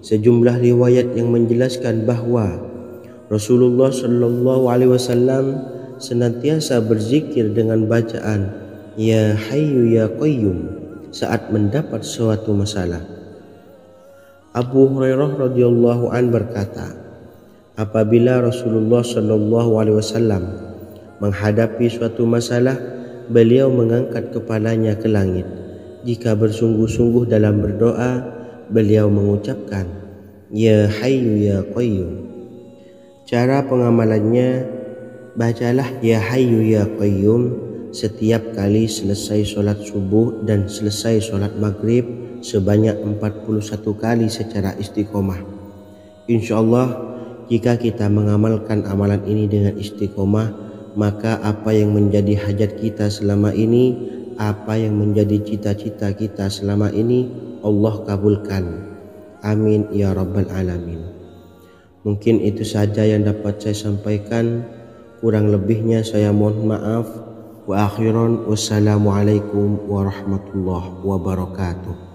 sejumlah riwayat yang menjelaskan bahwa Rasulullah Shallallahu Alaihi Wasallam senantiasa berzikir dengan bacaan Ya Hayyu Ya Qayyum saat mendapat suatu masalah. Abu Hurairah radhiyallahu an berkata, apabila Rasulullah Shallallahu Alaihi Wasallam menghadapi suatu masalah, beliau mengangkat kepalanya ke langit. Jika bersungguh-sungguh dalam berdoa, beliau mengucapkan Ya Hayyu Ya Qayyum. Cara pengamalannya, bacalah Ya Hayyu Ya Qayyum setiap kali selesai sholat subuh dan selesai sholat maghrib sebanyak 41 kali secara istiqomah. Insyaallah, jika kita mengamalkan amalan ini dengan istiqomah, maka apa yang menjadi hajat kita selama ini, apa yang menjadi cita-cita kita selama ini, Allah kabulkan. Amin ya rabbal alamin. Mungkin itu saja yang dapat saya sampaikan. Kurang lebihnya saya mohon maaf. Wa akhiran, wassalamualaikum warahmatullahi wabarakatuh.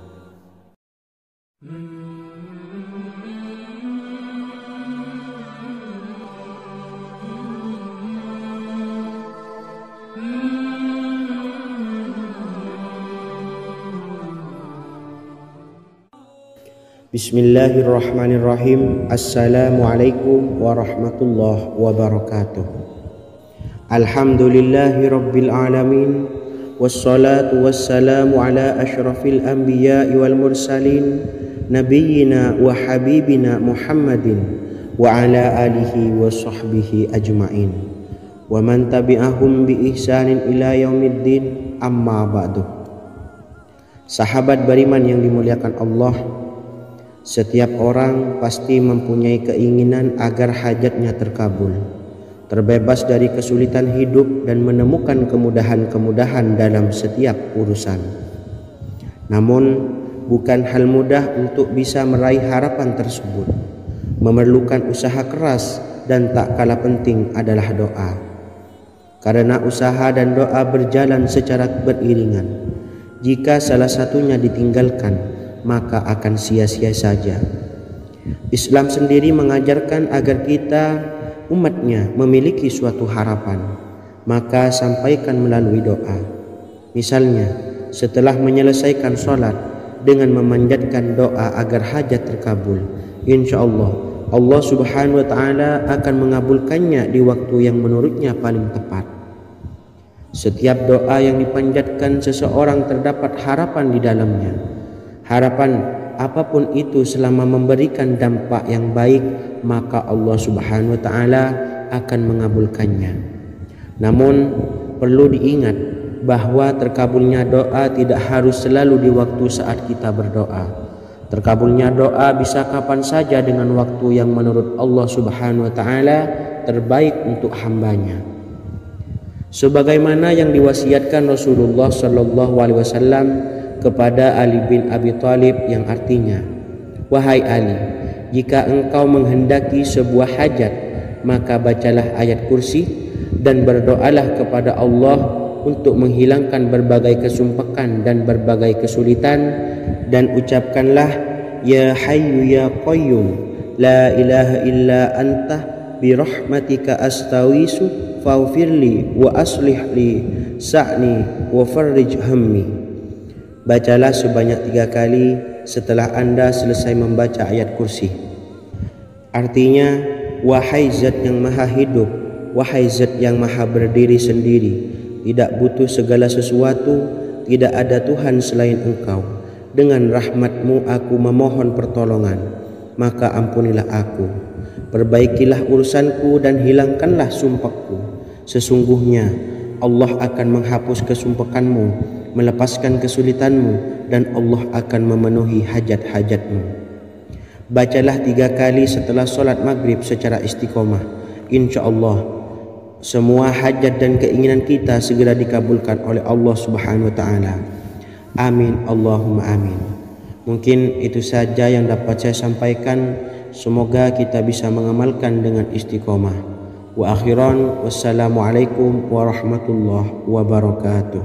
Bismillahirrahmanirrahim. Assalamualaikum warahmatullahi wabarakatuh. Alhamdulillahi rabbil alamin. Wassalatu wassalamu ala ashrafil anbiya'i wal mursalin, nabiyyina wa habibina Muhammadin wa ala alihi wa sahbihi ajma'in wa man tabi'ahum bi ihsanin ila yaumiddin, amma ba'du. Sahabat beriman yang dimuliakan Allah, setiap orang pasti mempunyai keinginan agar hajatnya terkabul, terbebas dari kesulitan hidup dan menemukan kemudahan-kemudahan dalam setiap urusan. Namun, bukan hal mudah untuk bisa meraih harapan tersebut. Memerlukan usaha keras dan tak kalah penting adalah doa. Karena usaha dan doa berjalan secara beriringan. Jika salah satunya ditinggalkan, maka akan sia-sia saja. Islam sendiri mengajarkan agar kita umatnya memiliki suatu harapan, maka sampaikan melalui doa. Misalnya, setelah menyelesaikan sholat dengan memanjatkan doa agar hajat terkabul, insyaallah Allah subhanahu wa ta'ala akan mengabulkannya di waktu yang menurutnya paling tepat. Setiap doa yang dipanjatkan seseorang terdapat harapan di dalamnya. Harapan apapun itu selama memberikan dampak yang baik, maka Allah subhanahu wa ta'ala akan mengabulkannya. Namun perlu diingat bahwa terkabulnya doa tidak harus selalu di waktu saat kita berdoa. Terkabulnya doa bisa kapan saja dengan waktu yang menurut Allah subhanahu wa ta'ala terbaik untuk hambanya. Sebagaimana yang diwasiatkan Rasulullah sallallahu alaihi wasallam kepada Ali bin Abi Thalib, yang artinya, wahai Ali, jika engkau menghendaki sebuah hajat, maka bacalah ayat kursi dan berdoalah kepada Allah untuk menghilangkan berbagai kesumpakan dan berbagai kesulitan, dan ucapkanlah Ya Hayyu Ya Qayyum la ilaha illa anta birahmatika astawisu faghfirli wa aslih li sa'ni wa farrij hammi. Bacalah sebanyak 3 kali setelah Anda selesai membaca ayat kursi. Artinya, wahai zat yang maha hidup, wahai zat yang maha berdiri sendiri, tidak butuh segala sesuatu, tidak ada Tuhan selain Engkau. Dengan rahmat-Mu aku memohon pertolongan, maka ampunilah aku. Perbaikilah urusanku dan hilangkanlah sumpahku. Sesungguhnya Allah akan menghapus kesumpahanmu, melepaskan kesulitanmu, dan Allah akan memenuhi hajat-hajatmu. Bacalah 3 kali setelah sholat maghrib secara istiqomah. InsyaAllah semua hajat dan keinginan kita segera dikabulkan oleh Allah subhanahu wa ta'ala. Amin Allahumma amin. Mungkin itu saja yang dapat saya sampaikan. Semoga kita bisa mengamalkan dengan istiqomah. Wa akhiran, wassalamualaikum warahmatullahi wabarakatuh.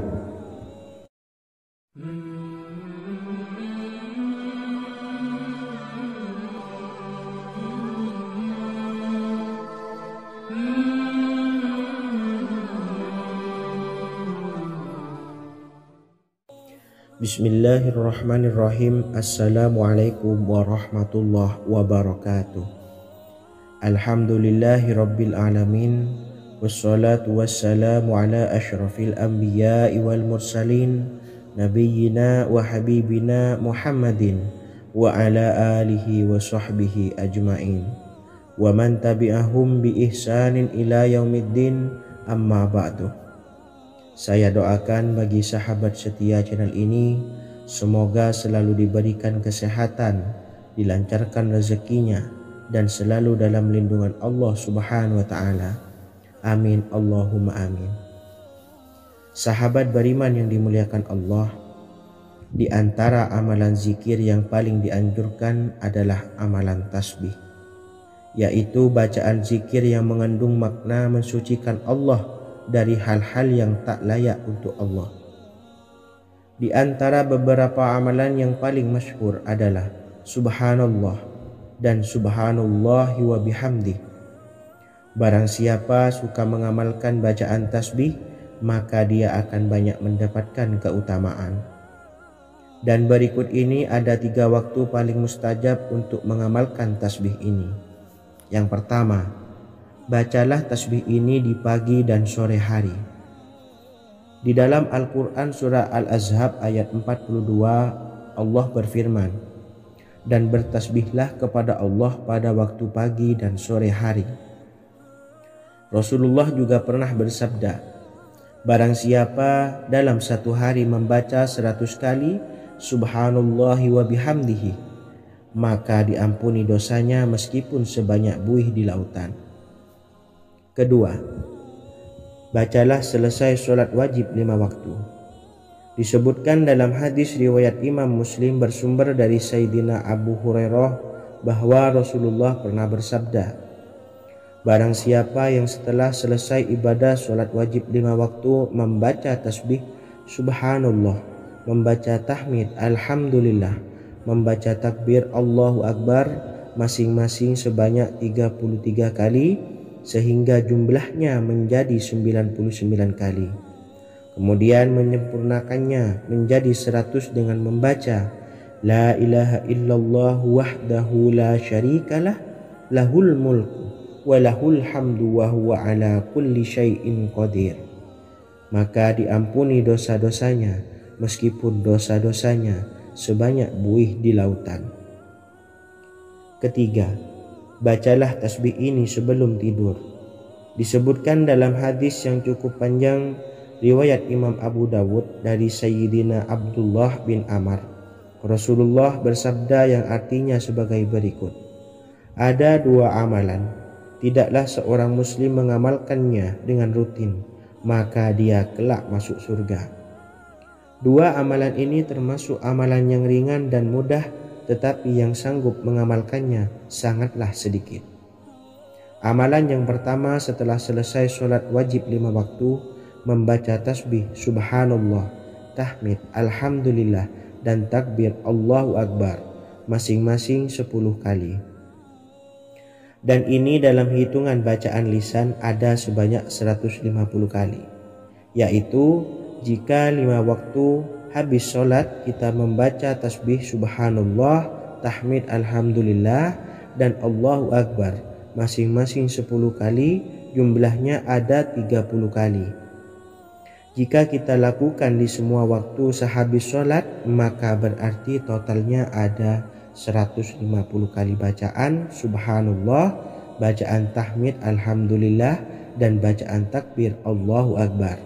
Bismillahirrahmanirrahim. Assalamualaikum warahmatullahi wabarakatuh. Alhamdulillahi rabbil alamin. Wassalatu wassalamu ala ashrafil anbiya'i wal mursalin, nabiyyina wa habibina Muhammadin wa ala alihi wa sahbihi ajma'in, wa man tabi'ahum bi ihsanin ila yaumiddin, amma ba'du. Saya doakan bagi sahabat setia channel ini, semoga selalu diberikan kesehatan, dilancarkan rezekinya, dan selalu dalam lindungan Allah Subhanahu wa Ta'ala. Amin Allahumma amin. Sahabat beriman yang dimuliakan Allah, di antara amalan zikir yang paling dianjurkan adalah amalan tasbih, yaitu bacaan zikir yang mengandung makna mensucikan Allah dari hal-hal yang tak layak untuk Allah. Di antara beberapa amalan yang paling masyhur adalah Subhanallah dan Subhanallahi wa bihamdih. Barang siapa suka mengamalkan bacaan tasbih, maka dia akan banyak mendapatkan keutamaan. Dan berikut ini ada 3 waktu paling mustajab untuk mengamalkan tasbih ini. Yang pertama, bacalah tasbih ini di pagi dan sore hari. Di dalam Al-Quran surah Al-Ahzab ayat 42, Allah berfirman, dan bertasbihlah kepada Allah pada waktu pagi dan sore hari. Rasulullah juga pernah bersabda, barang siapa dalam satu hari membaca 100 kali Subhanallahi wa bihamdihi, maka diampuni dosanya meskipun sebanyak buih di lautan. Kedua, bacalah selesai sholat wajib 5 waktu. Disebutkan dalam hadis riwayat Imam Muslim bersumber dari Sayyidina Abu Hurairah bahwa Rasulullah pernah bersabda, barang siapa yang setelah selesai ibadah sholat wajib 5 waktu membaca tasbih Subhanallah, membaca tahmid Alhamdulillah, membaca takbir Allahu Akbar masing-masing sebanyak 33 kali, sehingga jumlahnya menjadi 99 kali. Kemudian menyempurnakannya menjadi 100 dengan membaca La ilaha illallah wahdahu la syarikalah, lahul mulku wa lahul hamdu wa huwa ala kulli syai'in qadir. Maka diampuni dosa-dosanya meskipun dosa-dosanya sebanyak buih di lautan. Ketiga, bacalah tasbih ini sebelum tidur. Disebutkan dalam hadis yang cukup panjang riwayat Imam Abu Dawud dari Sayyidina Abdullah bin Amr, Rasulullah bersabda yang artinya sebagai berikut, ada 2 amalan, tidaklah seorang muslim mengamalkannya dengan rutin, maka dia kelak masuk surga. 2 amalan ini termasuk amalan yang ringan dan mudah, tetapi yang sanggup mengamalkannya sangatlah sedikit. Amalan yang pertama setelah selesai sholat wajib 5 waktu, membaca tasbih Subhanallah, tahmid Alhamdulillah, dan takbir Allahu Akbar masing-masing 10 kali. Dan ini dalam hitungan bacaan lisan ada sebanyak 150 kali, yaitu jika 5 waktu habis sholat kita membaca tasbih Subhanallah, tahmid Alhamdulillah, dan Allahu Akbar masing-masing 10 kali, jumlahnya ada 30 kali. Jika kita lakukan di semua waktu sehabis sholat, maka berarti totalnya ada 150 kali bacaan Subhanallah, bacaan tahmid Alhamdulillah, dan bacaan takbir Allahu Akbar.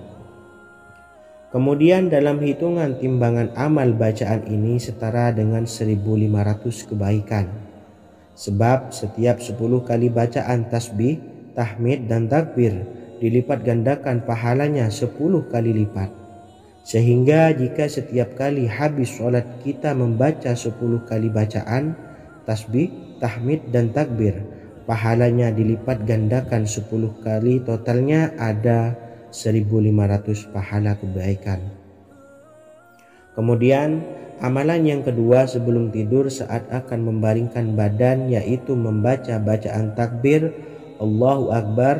Kemudian dalam hitungan timbangan amal bacaan ini setara dengan 1500 kebaikan. Sebab setiap 10 kali bacaan tasbih, tahmid, dan takbir dilipat gandakan pahalanya 10 kali lipat. Sehingga jika setiap kali habis sholat kita membaca 10 kali bacaan tasbih, tahmid, dan takbir, pahalanya dilipat gandakan 10 kali, totalnya ada 1500 pahala kebaikan. Kemudian amalan yang kedua sebelum tidur saat akan membaringkan badan, yaitu membaca bacaan takbir Allahu Akbar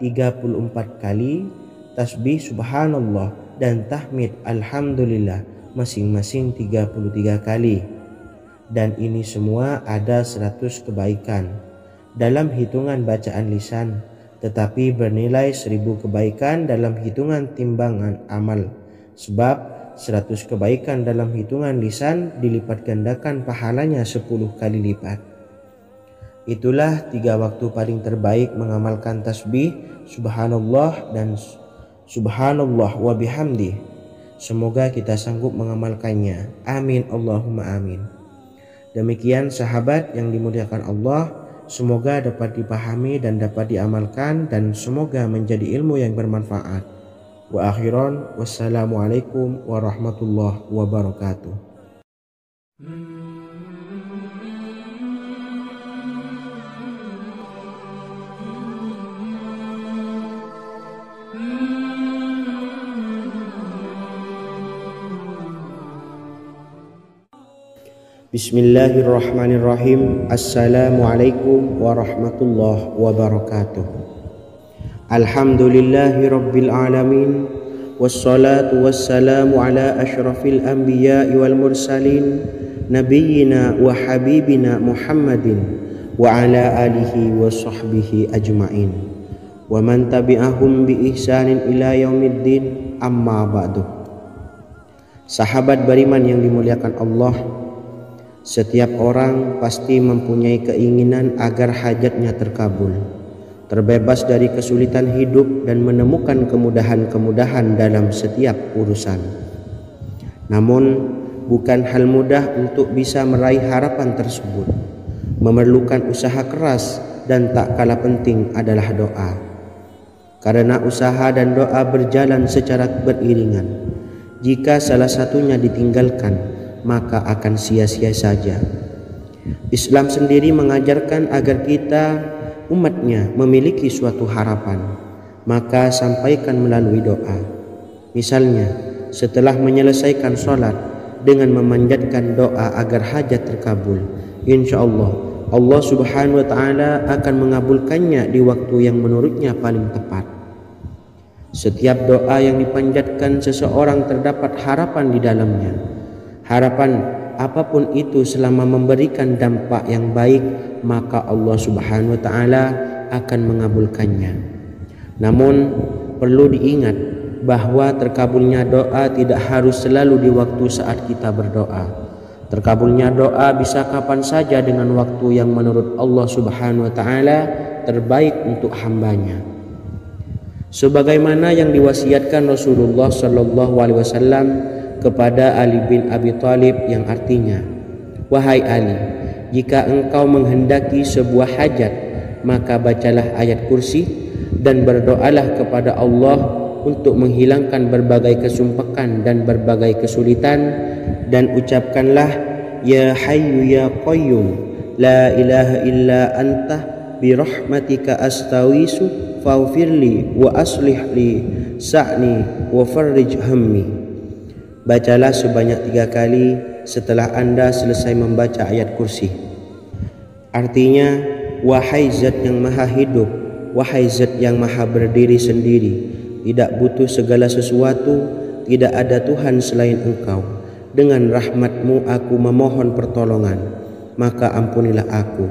34 kali, tasbih Subhanallah, dan tahmid Alhamdulillah masing-masing 33 kali. Dan ini semua ada 100 kebaikan dalam hitungan bacaan lisan, tetapi bernilai 1000 kebaikan dalam hitungan timbangan amal. Sebab 100 kebaikan dalam hitungan lisan dilipat gandakan pahalanya 10 kali lipat. Itulah 3 waktu paling terbaik mengamalkan tasbih subhanallah dan subhanallah wa bihamdi. Semoga kita sanggup mengamalkannya. Amin Allahumma amin. Demikian sahabat yang dimuliakan Allah, semoga dapat dipahami dan dapat diamalkan, dan semoga menjadi ilmu yang bermanfaat. Wa akhiran, wassalamualaikum warahmatullahi wabarakatuh. Bismillahirrahmanirrahim. Assalamualaikum warahmatullahi wabarakatuh. Alhamdulillahi rabbil alamin, wassalatu wassalamu ala ashrafil anbiya'i wal mursalin, nabiyyina wa habibina Muhammadin wa ala alihi wa sahbihi ajma'in, wa man tabi'ahum bi ihsanin ila yaumiddin, amma ba'du. Sahabat beriman yang dimuliakan Allah, setiap orang pasti mempunyai keinginan agar hajatnya terkabul, terbebas dari kesulitan hidup dan menemukan kemudahan-kemudahan dalam setiap urusan. Namun bukan hal mudah untuk bisa meraih harapan tersebut. Memerlukan usaha keras, dan tak kalah penting adalah doa. Karena usaha dan doa berjalan secara beriringan. Jika salah satunya ditinggalkan, maka akan sia-sia saja. Islam sendiri mengajarkan agar kita umatnya memiliki suatu harapan, maka sampaikan melalui doa. Misalnya, setelah menyelesaikan sholat dengan memanjatkan doa agar hajat terkabul, insya Allah Allah subhanahu wa ta'ala akan mengabulkannya di waktu yang menurutnya paling tepat. Setiap doa yang dipanjatkan seseorang terdapat harapan di dalamnya. Harapan apapun itu selama memberikan dampak yang baik, maka Allah subhanahu wa ta'ala akan mengabulkannya. Namun perlu diingat bahwa terkabulnya doa tidak harus selalu di waktu saat kita berdoa. Terkabulnya doa bisa kapan saja dengan waktu yang menurut Allah subhanahu wa ta'ala terbaik untuk hambanya. Sebagaimana yang diwasiatkan Rasulullah sallallahu alaihi wasallam kepada Ali bin Abi Thalib, yang artinya, wahai Ali, jika engkau menghendaki sebuah hajat, maka bacalah ayat kursi dan berdoalah kepada Allah untuk menghilangkan berbagai kesumpakan dan berbagai kesulitan, dan ucapkanlah, ya hayyu ya qayyum la ilaha illa anta birahmatika astawisu faghfirli wa aslih li sa'ni wa farrij hammi. Bacalah sebanyak 3 kali setelah Anda selesai membaca ayat kursi. Artinya, wahai zat yang maha hidup, wahai zat yang maha berdiri sendiri, tidak butuh segala sesuatu, tidak ada Tuhan selain Engkau. Dengan rahmat-Mu aku memohon pertolongan, maka ampunilah aku.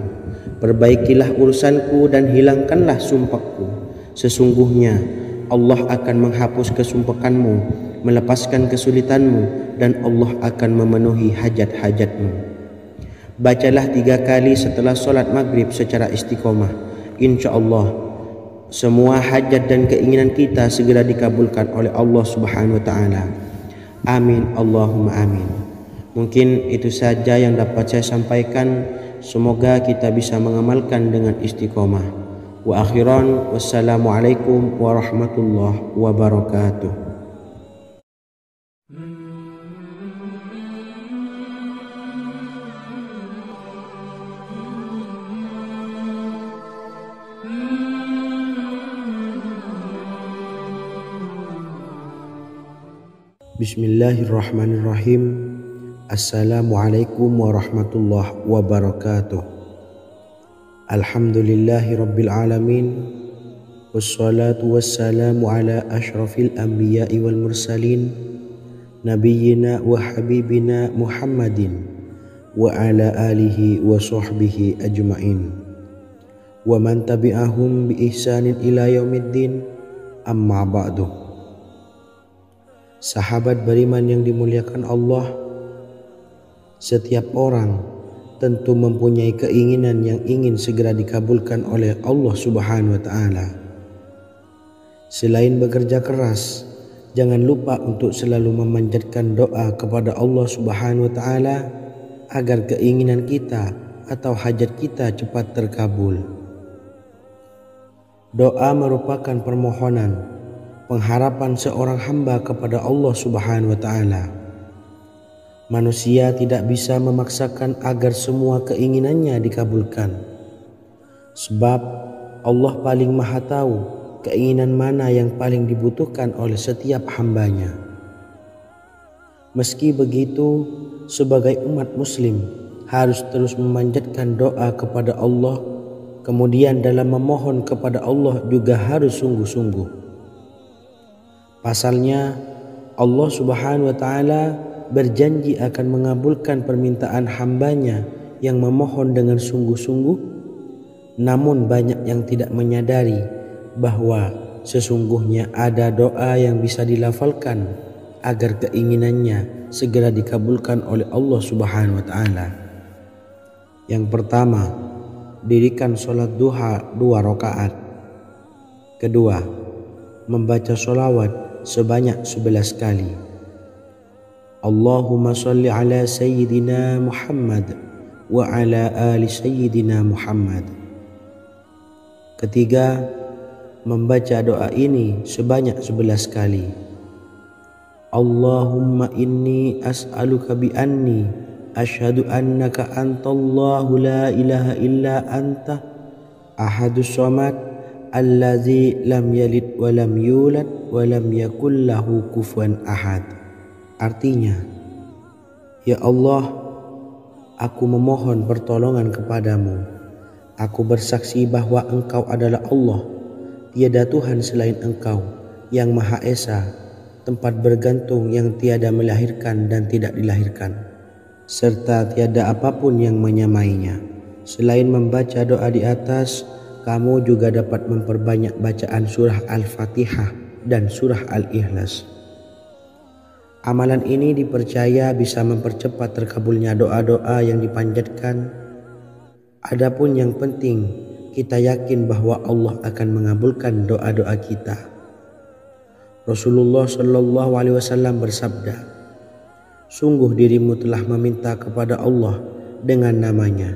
Perbaikilah urusanku dan hilangkanlah sumpahku. Sesungguhnya Allah akan menghapus kesumpahanmu, melepaskan kesulitanmu, dan Allah akan memenuhi hajat-hajatmu. Bacalah 3 kali setelah sholat maghrib secara istiqomah. Insya Allah semua hajat dan keinginan kita segera dikabulkan oleh Allah subhanahu wa ta'ala. Amin Allahumma amin. Mungkin itu saja yang dapat saya sampaikan. Semoga kita bisa mengamalkan dengan istiqomah. Wa akhiran, wassalamualaikum warahmatullahi wabarakatuh. Bismillahirrahmanirrahim. Assalamualaikum warahmatullahi wabarakatuh. Alhamdulillahi rabbil alamin, wassalatu wassalamu ala ashrafil anbiya'i wal mursalin, nabiyyina wa habibina Muhammadin wa ala alihi wa sahbihi ajma'in wa man tabi'ahum bi ihsanin ila yaumiddin, amma ba'du. Sahabat beriman yang dimuliakan Allah, setiap orang tentu mempunyai keinginan yang ingin segera dikabulkan oleh Allah Subhanahu wa Ta'ala. Selain bekerja keras, jangan lupa untuk selalu memanjatkan doa kepada Allah Subhanahu wa Ta'ala agar keinginan kita atau hajat kita cepat terkabul. Doa merupakan permohonan, pengharapan seorang hamba kepada Allah Subhanahu wa Ta'ala. Manusia tidak bisa memaksakan agar semua keinginannya dikabulkan, sebab Allah paling maha tahu keinginan mana yang paling dibutuhkan oleh setiap hambanya. Meski begitu, sebagai umat muslim harus terus memanjatkan doa kepada Allah, kemudian dalam memohon kepada Allah juga harus sungguh-sungguh. Pasalnya Allah Subhanahu wa Ta'ala berjanji akan mengabulkan permintaan hambanya yang memohon dengan sungguh-sungguh. Namun banyak yang tidak menyadari bahwa sesungguhnya ada doa yang bisa dilafalkan agar keinginannya segera dikabulkan oleh Allah Subhanahu wa Ta'ala. Yang pertama, dirikan sholat duha 2 rakaat. Kedua, membaca sholawat sebanyak 11 kali. Allahumma salli ala sayyidina Muhammad wa ala ali sayyidina Muhammad. Ketiga, membaca doa ini sebanyak 11 kali. Allahumma inni as'aluka bi anni asyhadu annaka antallahu la ilaha illa anta ahadus samad allazi lam yalid wa lam yulad wa lam yakul lahu kufuwan ahad. Artinya, ya Allah, aku memohon pertolongan kepadamu. Aku bersaksi bahwa Engkau adalah Allah, tiada Tuhan selain Engkau, yang Maha Esa, tempat bergantung yang tiada melahirkan dan tidak dilahirkan, serta tiada apapun yang menyamainya. Selain membaca doa di atas, kamu juga dapat memperbanyak bacaan surah Al-Fatihah dan surah Al-Ikhlas. Amalan ini dipercaya bisa mempercepat terkabulnya doa-doa yang dipanjatkan. Adapun yang penting, kita yakin bahwa Allah akan mengabulkan doa-doa kita. Rasulullah Shallallahu Alaihi Wasallam bersabda, sungguh dirimu telah meminta kepada Allah dengan namanya,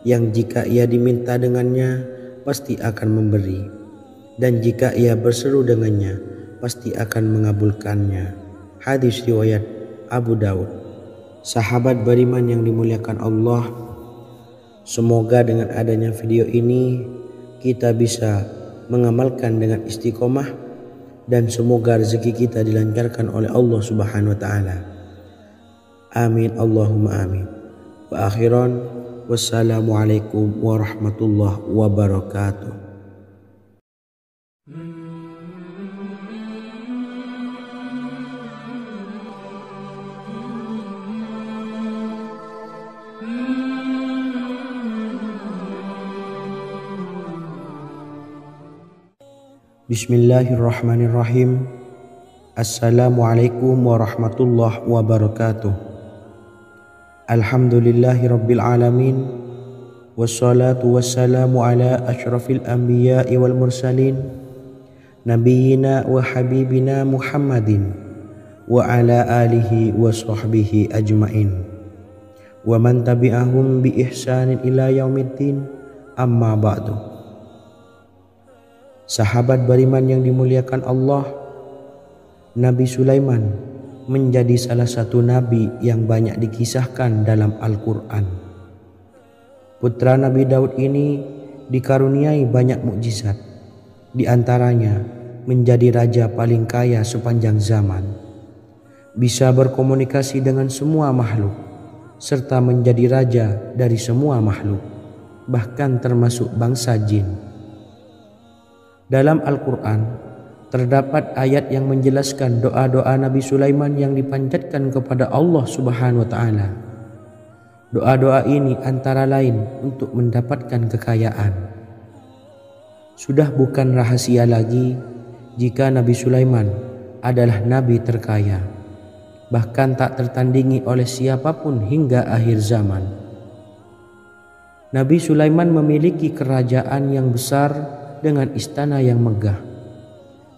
yang jika ia diminta dengannya, pasti akan memberi, dan jika ia berseru dengannya, pasti akan mengabulkannya. Hadis riwayat Abu Daud. Sahabat beriman yang dimuliakan Allah, semoga dengan adanya video ini kita bisa mengamalkan dengan istiqomah, dan semoga rezeki kita dilancarkan oleh Allah Subhanahu wa Ta'ala. Amin Allahumma amin. Wa akhiran, wassalamualaikum warahmatullahi wabarakatuh. Bismillahirrahmanirrahim. Assalamualaikum warahmatullahi wabarakatuh. Alhamdulillahi rabbil alamin, wassalatu wassalamu ala asyrafil anbiya'i wal mursalin, nabiyyina wa habibina Muhammadin wa ala alihi wa sahbihi ajma'in wa man tabi'ahum bi ihsanin ila yaumiddin, amma ba'du. Sahabat beriman yang dimuliakan Allah, Nabi Sulaiman menjadi salah satu nabi yang banyak dikisahkan dalam Al-Quran. Putra Nabi Daud ini dikaruniai banyak mukjizat, di antaranya menjadi raja paling kaya sepanjang zaman, bisa berkomunikasi dengan semua makhluk, serta menjadi raja dari semua makhluk, bahkan termasuk bangsa jin. Dalam Al-Quran, terdapat ayat yang menjelaskan doa-doa Nabi Sulaiman yang dipanjatkan kepada Allah Subhanahu wa taala. Doa-doa ini antara lain untuk mendapatkan kekayaan. Sudah bukan rahasia lagi jika Nabi Sulaiman adalah nabi terkaya, bahkan tak tertandingi oleh siapapun hingga akhir zaman. Nabi Sulaiman memiliki kerajaan yang besar dengan istana yang megah.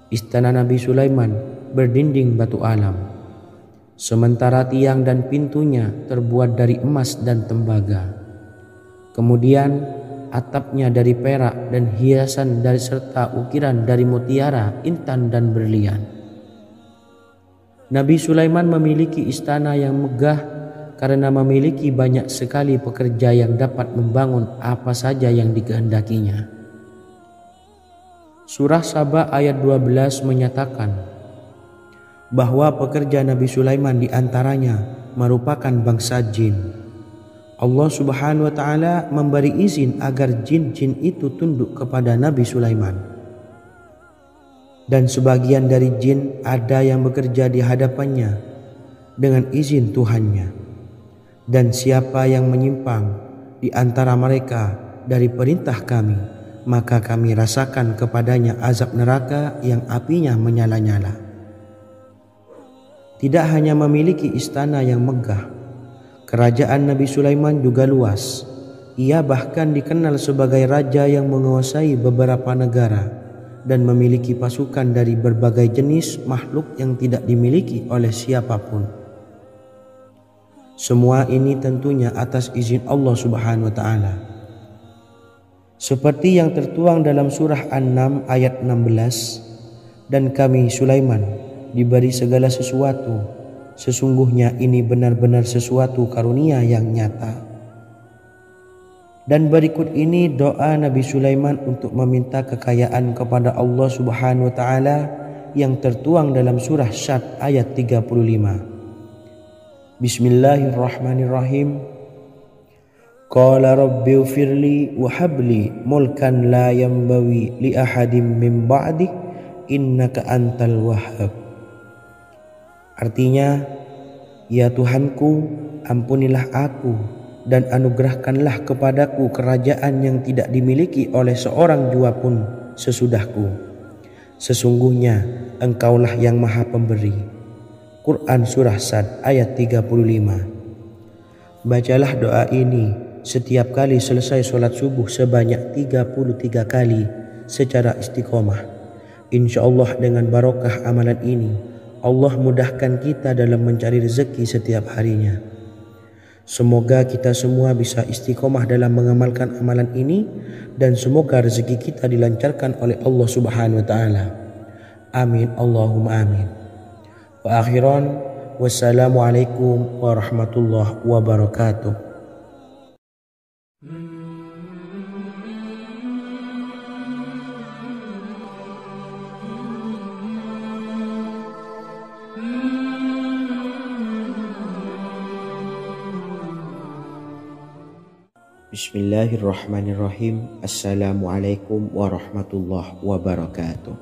Istana Nabi Sulaiman berdinding batu alam, sementara tiang dan pintunya terbuat dari emas dan tembaga. Kemudian atapnya dari perak dan hiasan dari serta ukiran dari mutiara, intan dan berlian. Nabi Sulaiman memiliki istana yang megah karena memiliki banyak sekali pekerja yang dapat membangun apa saja yang dikehendakinya. Surah Saba ayat 12 menyatakan bahwa pekerja Nabi Sulaiman diantaranya merupakan bangsa jin. Allah Subhanahu wa taala memberi izin agar jin-jin itu tunduk kepada Nabi Sulaiman. Dan sebagian dari jin ada yang bekerja di hadapannya dengan izin Tuhannya. Dan siapa yang menyimpang di antara mereka dari perintah kami, maka kami rasakan kepadanya azab neraka yang apinya menyala-nyala. Tidak hanya memiliki istana yang megah, kerajaan Nabi Sulaiman juga luas. Ia bahkan dikenal sebagai raja yang menguasai beberapa negara dan memiliki pasukan dari berbagai jenis makhluk yang tidak dimiliki oleh siapapun. Semua ini tentunya atas izin Allah Subhanahu wa taala. Seperti yang tertuang dalam surah An-Naml ayat 16, dan kami Sulaiman diberi segala sesuatu, sesungguhnya ini benar-benar sesuatu karunia yang nyata. Dan berikut ini doa Nabi Sulaiman untuk meminta kekayaan kepada Allah Subhanahu wa taala yang tertuang dalam surah Syad ayat 35. Bismillahirrahmanirrahim. Qala rabbi ufirli wa habli mulkan la yanbawi li ahadim min ba'di innaka antal wahhab. Artinya, ya Tuhanku, ampunilah aku dan anugerahkanlah kepadaku kerajaan yang tidak dimiliki oleh seorang jua pun sesudahku. Sesungguhnya Engkaulah yang Maha Pemberi. Quran Surah Sad ayat 35. Bacalah doa ini setiap kali selesai sholat subuh sebanyak 33 kali secara istiqomah. Insya Allah dengan barokah amalan ini, Allah mudahkan kita dalam mencari rezeki setiap harinya. Semoga kita semua bisa istiqomah dalam mengamalkan amalan ini, dan semoga rezeki kita dilancarkan oleh Allah Subhanahu wa taala. Amin Allahumma amin. Wa akhiran, wassalamualaikum warahmatullahi wabarakatuh. Bismillahirrahmanirrahim. Assalamualaikum warahmatullahi wabarakatuh.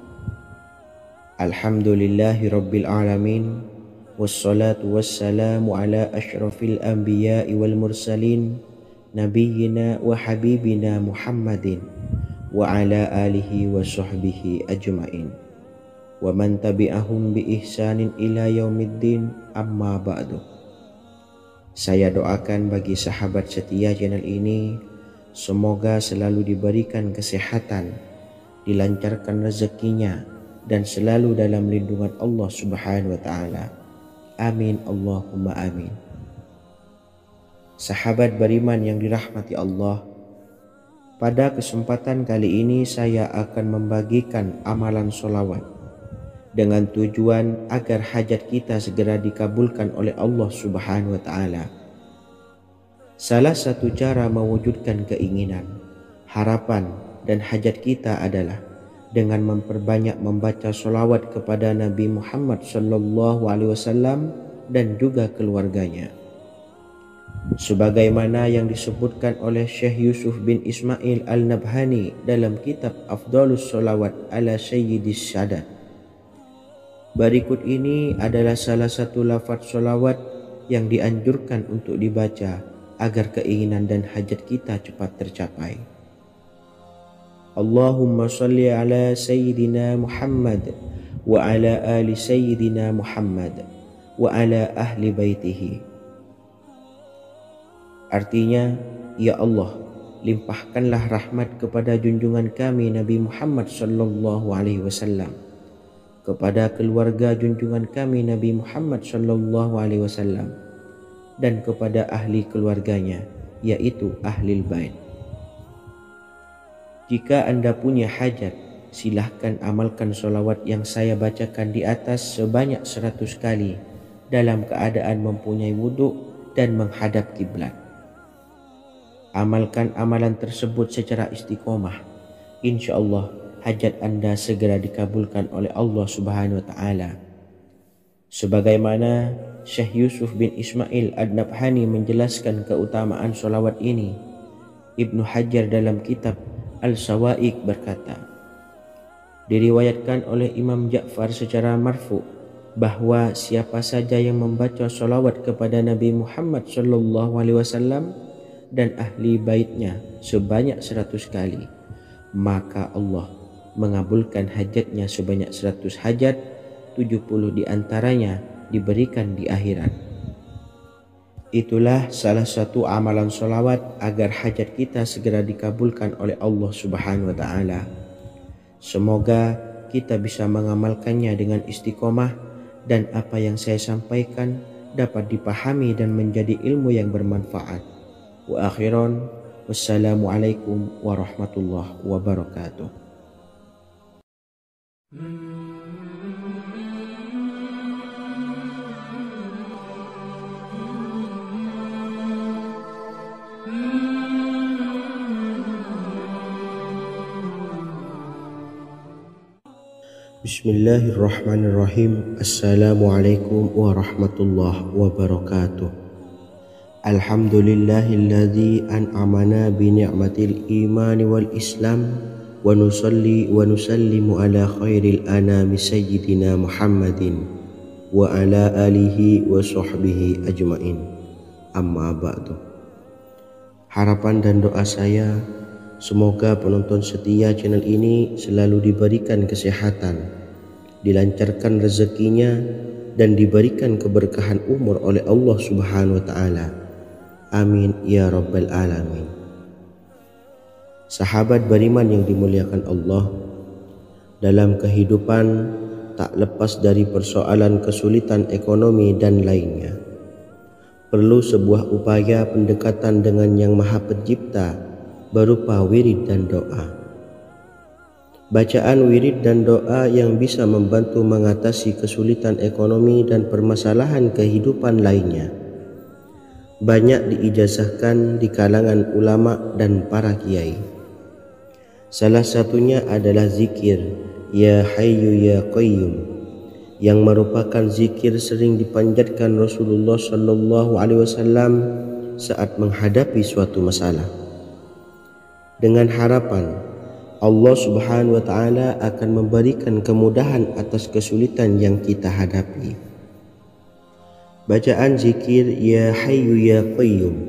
Alhamdulillahi rabbil alamin, wassalatu wassalamu ala ashrafil anbiya'i wal mursalin, nabiyyina wa habibina Muhammadin wa ala alihi wa sahbihi ajma'in wa man tabi'ahum bi ihsanin ila yaumiddin, amma ba'du. Saya doakan bagi sahabat setia channel ini, semoga selalu diberikan kesehatan, dilancarkan rezekinya, dan selalu dalam lindungan Allah Subhanahu wa taala. Amin Allahumma amin. Sahabat beriman yang dirahmati Allah, pada kesempatan kali ini saya akan membagikan amalan sholawat dengan tujuan agar hajat kita segera dikabulkan oleh Allah Subhanahu wa taala. Salah satu cara mewujudkan keinginan, harapan, dan hajat kita adalah dengan memperbanyak membaca sholawat kepada Nabi Muhammad SAW dan juga keluarganya. Sebagaimana yang disebutkan oleh Syekh Yusuf bin Ismail Al-Nabhani dalam kitab Afdhalus Sholawat ala Sayyidis Sadat, Berikut ini adalah salah satu lafaz sholawat yang dianjurkan untuk dibaca agar keinginan dan hajat kita cepat tercapai. Allahumma salli ala Sayyidina Muhammad wa ala ali Sayyidina Muhammad wa ala ahli baitihi. Artinya, ya Allah, limpahkanlah rahmat kepada junjungan kami Nabi Muhammad sallallahu alaihi wasallam, kepada keluarga junjungan kami Nabi Muhammad sallallahu alaihi wasallam, dan kepada ahli keluarganya, yaitu ahlil bait. Jika Anda punya hajat, silahkan amalkan sholawat yang saya bacakan di atas sebanyak 100 kali dalam keadaan mempunyai wudhu dan menghadap kiblat. Amalkan amalan tersebut secara istiqomah. Insya Allah hajat Anda segera dikabulkan oleh Allah Subhanahu wa Ta'ala. Sebagaimana Syekh Yusuf bin Ismail Ad-Nabhani menjelaskan keutamaan sholawat ini, Ibnu Hajar dalam kitab Al-Sawa'iq berkata, diriwayatkan oleh Imam Ja'far secara marfu bahwa siapa saja yang membaca sholawat kepada Nabi Muhammad sallallahu alaihi wasallam dan ahli baitnya sebanyak 100 kali, maka Allah mengabulkan hajatnya sebanyak 100 hajat, 70 diantaranya diberikan di akhirat. Itulah salah satu amalan sholawat agar hajat kita segera dikabulkan oleh Allah Subhanahu wa Ta'ala. Semoga kita bisa mengamalkannya dengan istiqomah dan apa yang saya sampaikan dapat dipahami dan menjadi ilmu yang bermanfaat. Wa akhiran, wassalamualaikum warahmatullahi wabarakatuh. Bismillahirrahmanirrahim. Assalamualaikum warahmatullahi wabarakatuh. Alhamdulillahilladzi an'amana bi ni'matil imani wal islam wa nusalli wa nusallimu ala khairil anami sayyidina Muhammadin wa ala alihi wa sahbihi ajmain. Amma ba'du. Harapan dan doa saya, semoga penonton setia channel ini selalu diberikan kesehatan, dilancarkan rezekinya, dan diberikan keberkahan umur oleh Allah Subhanahu wa Ta'ala. Amin ya rabbal alamin. Sahabat beriman yang dimuliakan Allah, dalam kehidupan tak lepas dari persoalan kesulitan ekonomi dan lainnya. Perlu sebuah upaya pendekatan dengan Yang Maha Pencipta berupa wirid dan doa. Bacaan wirid dan doa yang bisa membantu mengatasi kesulitan ekonomi dan permasalahan kehidupan lainnya banyak diijazahkan di kalangan ulama dan para kiai. Salah satunya adalah zikir Ya Hayyu Ya Qayyum, yang merupakan zikir sering dipanjatkan Rasulullah sallallahu alaihi wasallam saat menghadapi suatu masalah, dengan harapan Allah Subhanahu wa Ta'ala akan memberikan kemudahan atas kesulitan yang kita hadapi. Bacaan zikir Ya Hayyu Ya Qayyum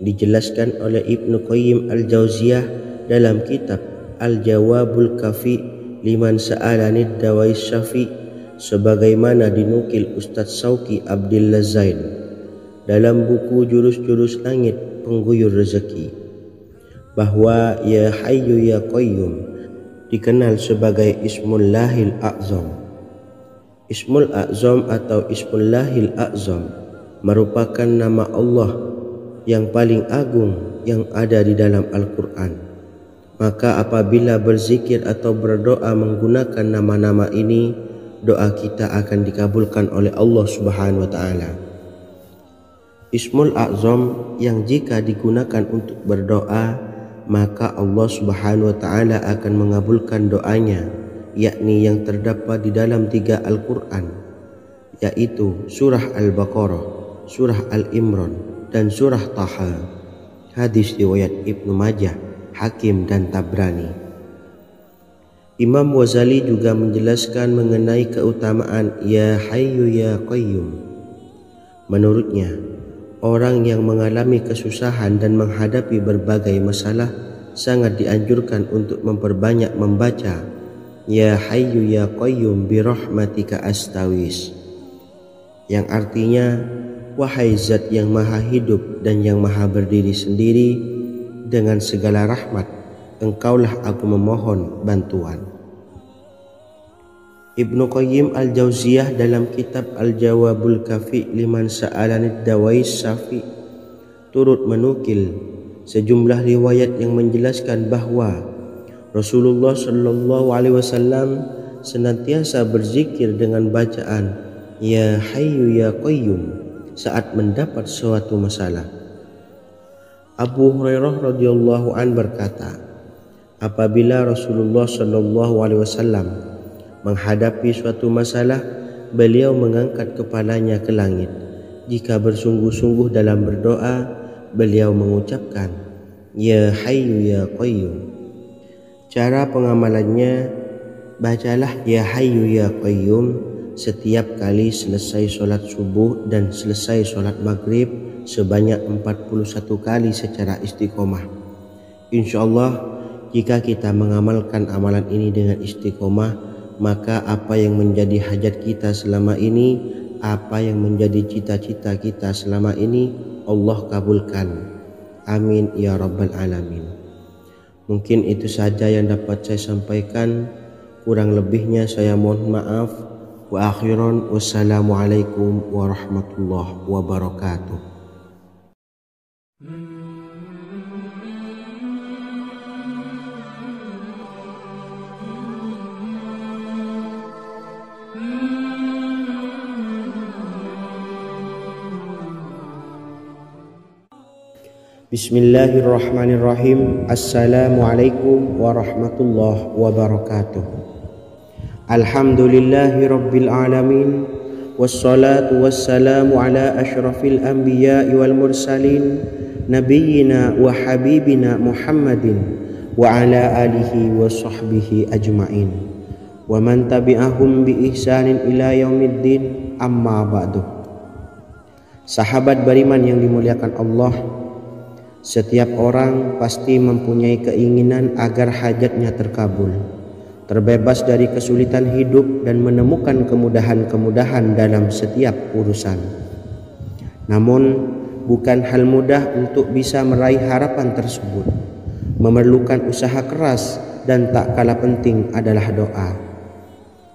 dijelaskan oleh Ibnu Qayyim Al-Jauziyah dalam kitab Al-Jawabul Kafi liman sa'alanid dawai syafi, sebagaimana dinukil Ustadz Sauki Abdillah Zain dalam buku Jurus-Jurus Langit Pengguyur Rezeki, bahwa Ya Hayyu Ya Qayyum dikenal sebagai Ismullahil A'zam. Ismul A'zam atau Ismullahil A'zam merupakan nama Allah yang paling agung yang ada di dalam Al-Quran. Maka apabila berzikir atau berdoa menggunakan nama-nama ini, doa kita akan dikabulkan oleh Allah Subhanahu wa Ta'ala. Ismul A'zam yang jika digunakan untuk berdoa, maka Allah Subhanahu wa Ta'ala akan mengabulkan doanya, yakni yang terdapat di dalam 3 Al-Quran, yaitu surah Al-Baqarah, surah Al-Imran, dan surah Taha. Hadis riwayat Ibnu Majah, Hakim, dan Tabrani. Imam Ghazali juga menjelaskan mengenai keutamaan Ya Hayyu Ya Qayyum. Menurutnya, orang yang mengalami kesusahan dan menghadapi berbagai masalah sangat dianjurkan untuk memperbanyak membaca Ya Hayyu Ya Qayyum bi rahmatika astaghis, yang artinya, wahai Zat yang maha hidup dan yang maha berdiri sendiri, dengan segala rahmat engkaulah aku memohon bantuan. Ibnu Qayyim al-Jauziyah dalam kitab Al-Jawabul Kafi liman sa'alanid dawais syafi turut menukil sejumlah riwayat yang menjelaskan bahwa Rasulullah Shallallahu Alaihi Wasallam senantiasa berzikir dengan bacaan Ya Hayyu Ya Qayyum saat mendapat suatu masalah. Abu Hurairah radhiyallahu an berkata, apabila Rasulullah Shallallahu Alaihi Wasallam menghadapi suatu masalah, beliau mengangkat kepalanya ke langit. Jika bersungguh-sungguh dalam berdoa, beliau mengucapkan Ya Hayyu Ya Qayyum. Cara pengamalannya, bacalah Ya Hayyu Ya Qayyum setiap kali selesai sholat subuh dan selesai sholat maghrib sebanyak 41 kali secara istiqomah. Insyaallah, jika kita mengamalkan amalan ini dengan istiqomah, maka apa yang menjadi hajat kita selama ini, apa yang menjadi cita-cita kita selama ini, Allah kabulkan. Amin ya rabbal alamin. Mungkin itu saja yang dapat saya sampaikan. Kurang lebihnya saya mohon maaf. Wa akhiran, wassalamualaikum warahmatullahi wabarakatuh. Bismillahirrahmanirrahim. Assalamualaikum warahmatullahi wabarakatuh. Alhamdulillahi rabbil alamin, wassalatu wassalamu ala ashrafil anbiya'i wal mursalin, nabiyyina wa habibina Muhammadin wa ala alihi wa sahbihi ajma'in, wa man tabi'ahum bi ihsanin ila yaumiddin, amma ba'du. Sahabat beriman yang dimuliakan Allah, setiap orang pasti mempunyai keinginan agar hajatnya terkabul, terbebas dari kesulitan hidup dan menemukan kemudahan-kemudahan dalam setiap urusan. Namun, bukan hal mudah untuk bisa meraih harapan tersebut. Memerlukan usaha keras dan tak kalah penting adalah doa.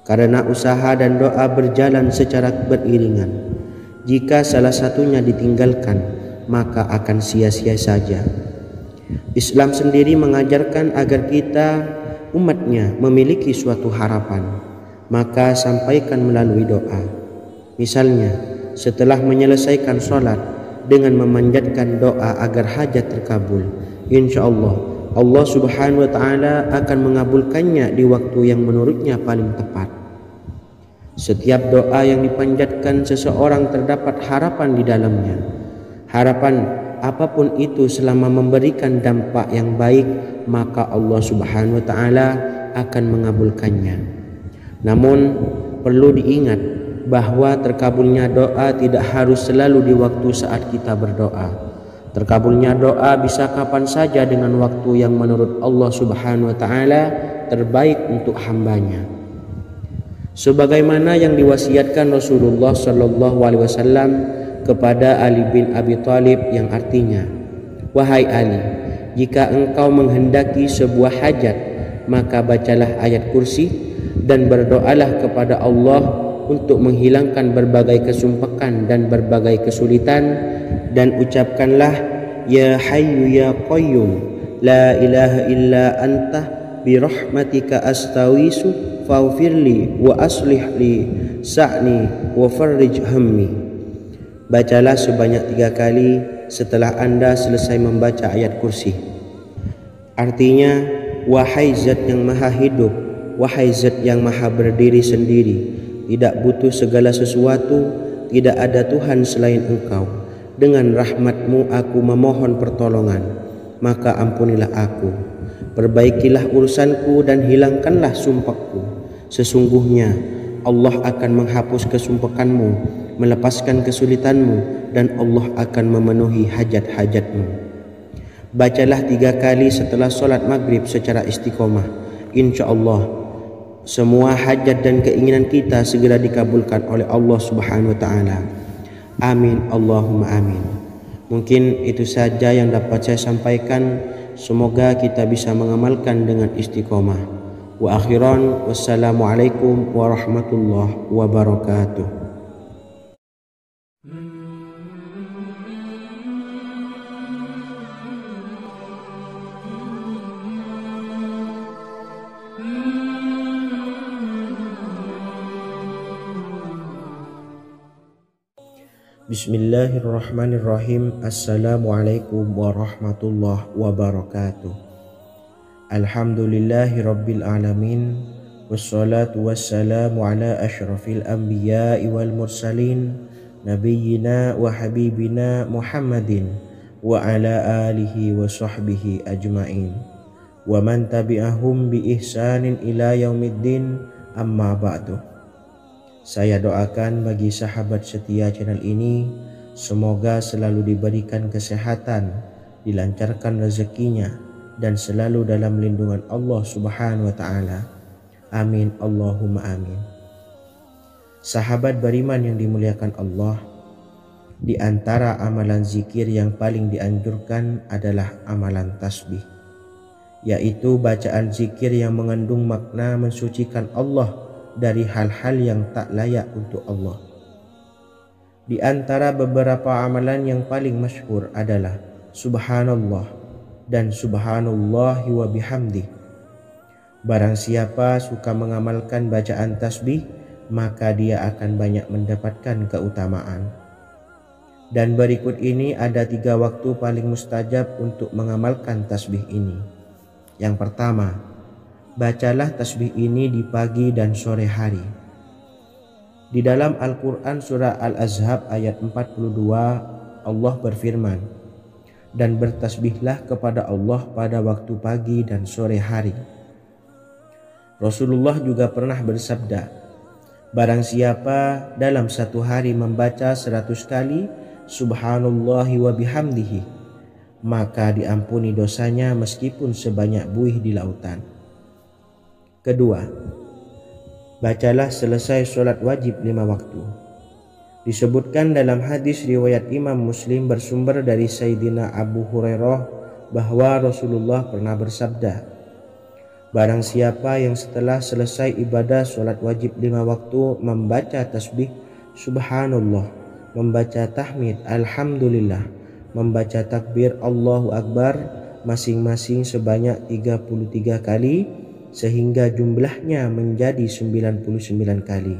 Karena usaha dan doa berjalan secara beriringan. Jika salah satunya ditinggalkan, maka akan sia-sia saja. Islam sendiri mengajarkan agar kita umatnya memiliki suatu harapan, maka sampaikan melalui doa. Misalnya, setelah menyelesaikan sholat dengan memanjatkan doa agar hajat terkabul, insya Allah Allah subhanahu wa ta'ala akan mengabulkannya di waktu yang menurutnya paling tepat. Setiap doa yang dipanjatkan seseorang terdapat harapan di dalamnya. Harapan apapun itu selama memberikan dampak yang baik, maka Allah subhanahu wa ta'ala akan mengabulkannya. Namun perlu diingat bahwa terkabulnya doa tidak harus selalu di waktu saat kita berdoa. Terkabulnya doa bisa kapan saja dengan waktu yang menurut Allah subhanahu wa ta'ala terbaik untuk hambanya. Sebagaimana yang diwasiatkan Rasulullah sallallahu alaihi wasallam kepada Ali bin Abi Thalib, yang artinya, wahai Ali, jika engkau menghendaki sebuah hajat, maka bacalah ayat kursi dan berdoalah kepada Allah untuk menghilangkan berbagai kesumpakan dan berbagai kesulitan, dan ucapkanlah Ya Hayyu Ya Qayyum la ilaha illa anta bi rahmatika astaghiitsu faghfirli wa aslih li sa'ni wa farrij hammi. Bacalah sebanyak 3 kali setelah Anda selesai membaca ayat kursi. Artinya, wahai Zat yang maha hidup, wahai Zat yang maha berdiri sendiri, tidak butuh segala sesuatu, tidak ada Tuhan selain Engkau. Dengan rahmat-Mu aku memohon pertolongan, maka ampunilah aku. Perbaikilah urusanku dan hilangkanlah sumpahku. Sesungguhnya Allah akan menghapus kesumpahanmu, melepaskan kesulitanmu, dan Allah akan memenuhi hajat-hajatmu. Bacalah 3 kali setelah solat maghrib secara istiqomah. Insya Allah semua hajat dan keinginan kita segera dikabulkan oleh Allah Subhanahu wa taala. Amin Allahumma amin. Mungkin itu saja yang dapat saya sampaikan. Semoga kita bisa mengamalkan dengan istiqomah. Wa akhiran, wassalamualaikum warahmatullahi wabarakatuh. Bismillahirrahmanirrahim. Assalamualaikum warahmatullahi wabarakatuh. Alhamdulillahi rabbil alamin. Wassalatu wassalamu ala ashrafil anbiya'i wal mursalin, nabiyyina wa habibina Muhammadin wa ala alihi wa sahbihi ajma'in, wa man tabi'ahum bi ihsanin ila yaumiddin, amma ba'du. Saya doakan bagi sahabat setia channel ini, semoga selalu diberikan kesehatan, dilancarkan rezekinya, dan selalu dalam lindungan Allah Subhanahu wa taala. Amin Allahumma amin. Sahabat beriman yang dimuliakan Allah, di antara amalan zikir yang paling dianjurkan adalah amalan tasbih, yaitu bacaan zikir yang mengandung makna mensucikan Allah dari hal-hal yang tak layak untuk Allah. Di antara beberapa amalan yang paling masyhur adalah Subhanallah dan Subhanallahi wa bihamdih. Barang siapa suka mengamalkan bacaan tasbih, maka dia akan banyak mendapatkan keutamaan. Dan berikut ini ada 3 waktu paling mustajab untuk mengamalkan tasbih ini. Yang pertama, bacalah tasbih ini di pagi dan sore hari. Di dalam Al-Quran surah Al-Ahzab ayat 42, Allah berfirman, dan bertasbihlah kepada Allah pada waktu pagi dan sore hari. Rasulullah juga pernah bersabda, barang siapa dalam satu hari membaca 100 kali Subhanallahi wa bihamdihi, maka diampuni dosanya meskipun sebanyak buih di lautan. Kedua, bacalah selesai sholat wajib 5 waktu. Disebutkan dalam hadis riwayat Imam Muslim bersumber dari Sayyidina Abu Hurairah bahwa Rasulullah pernah bersabda, barang siapa yang setelah selesai ibadah sholat wajib 5 waktu membaca tasbih Subhanallah, membaca tahmid Alhamdulillah, membaca takbir Allahu Akbar masing-masing sebanyak 33 kali sehingga jumlahnya menjadi 99 kali.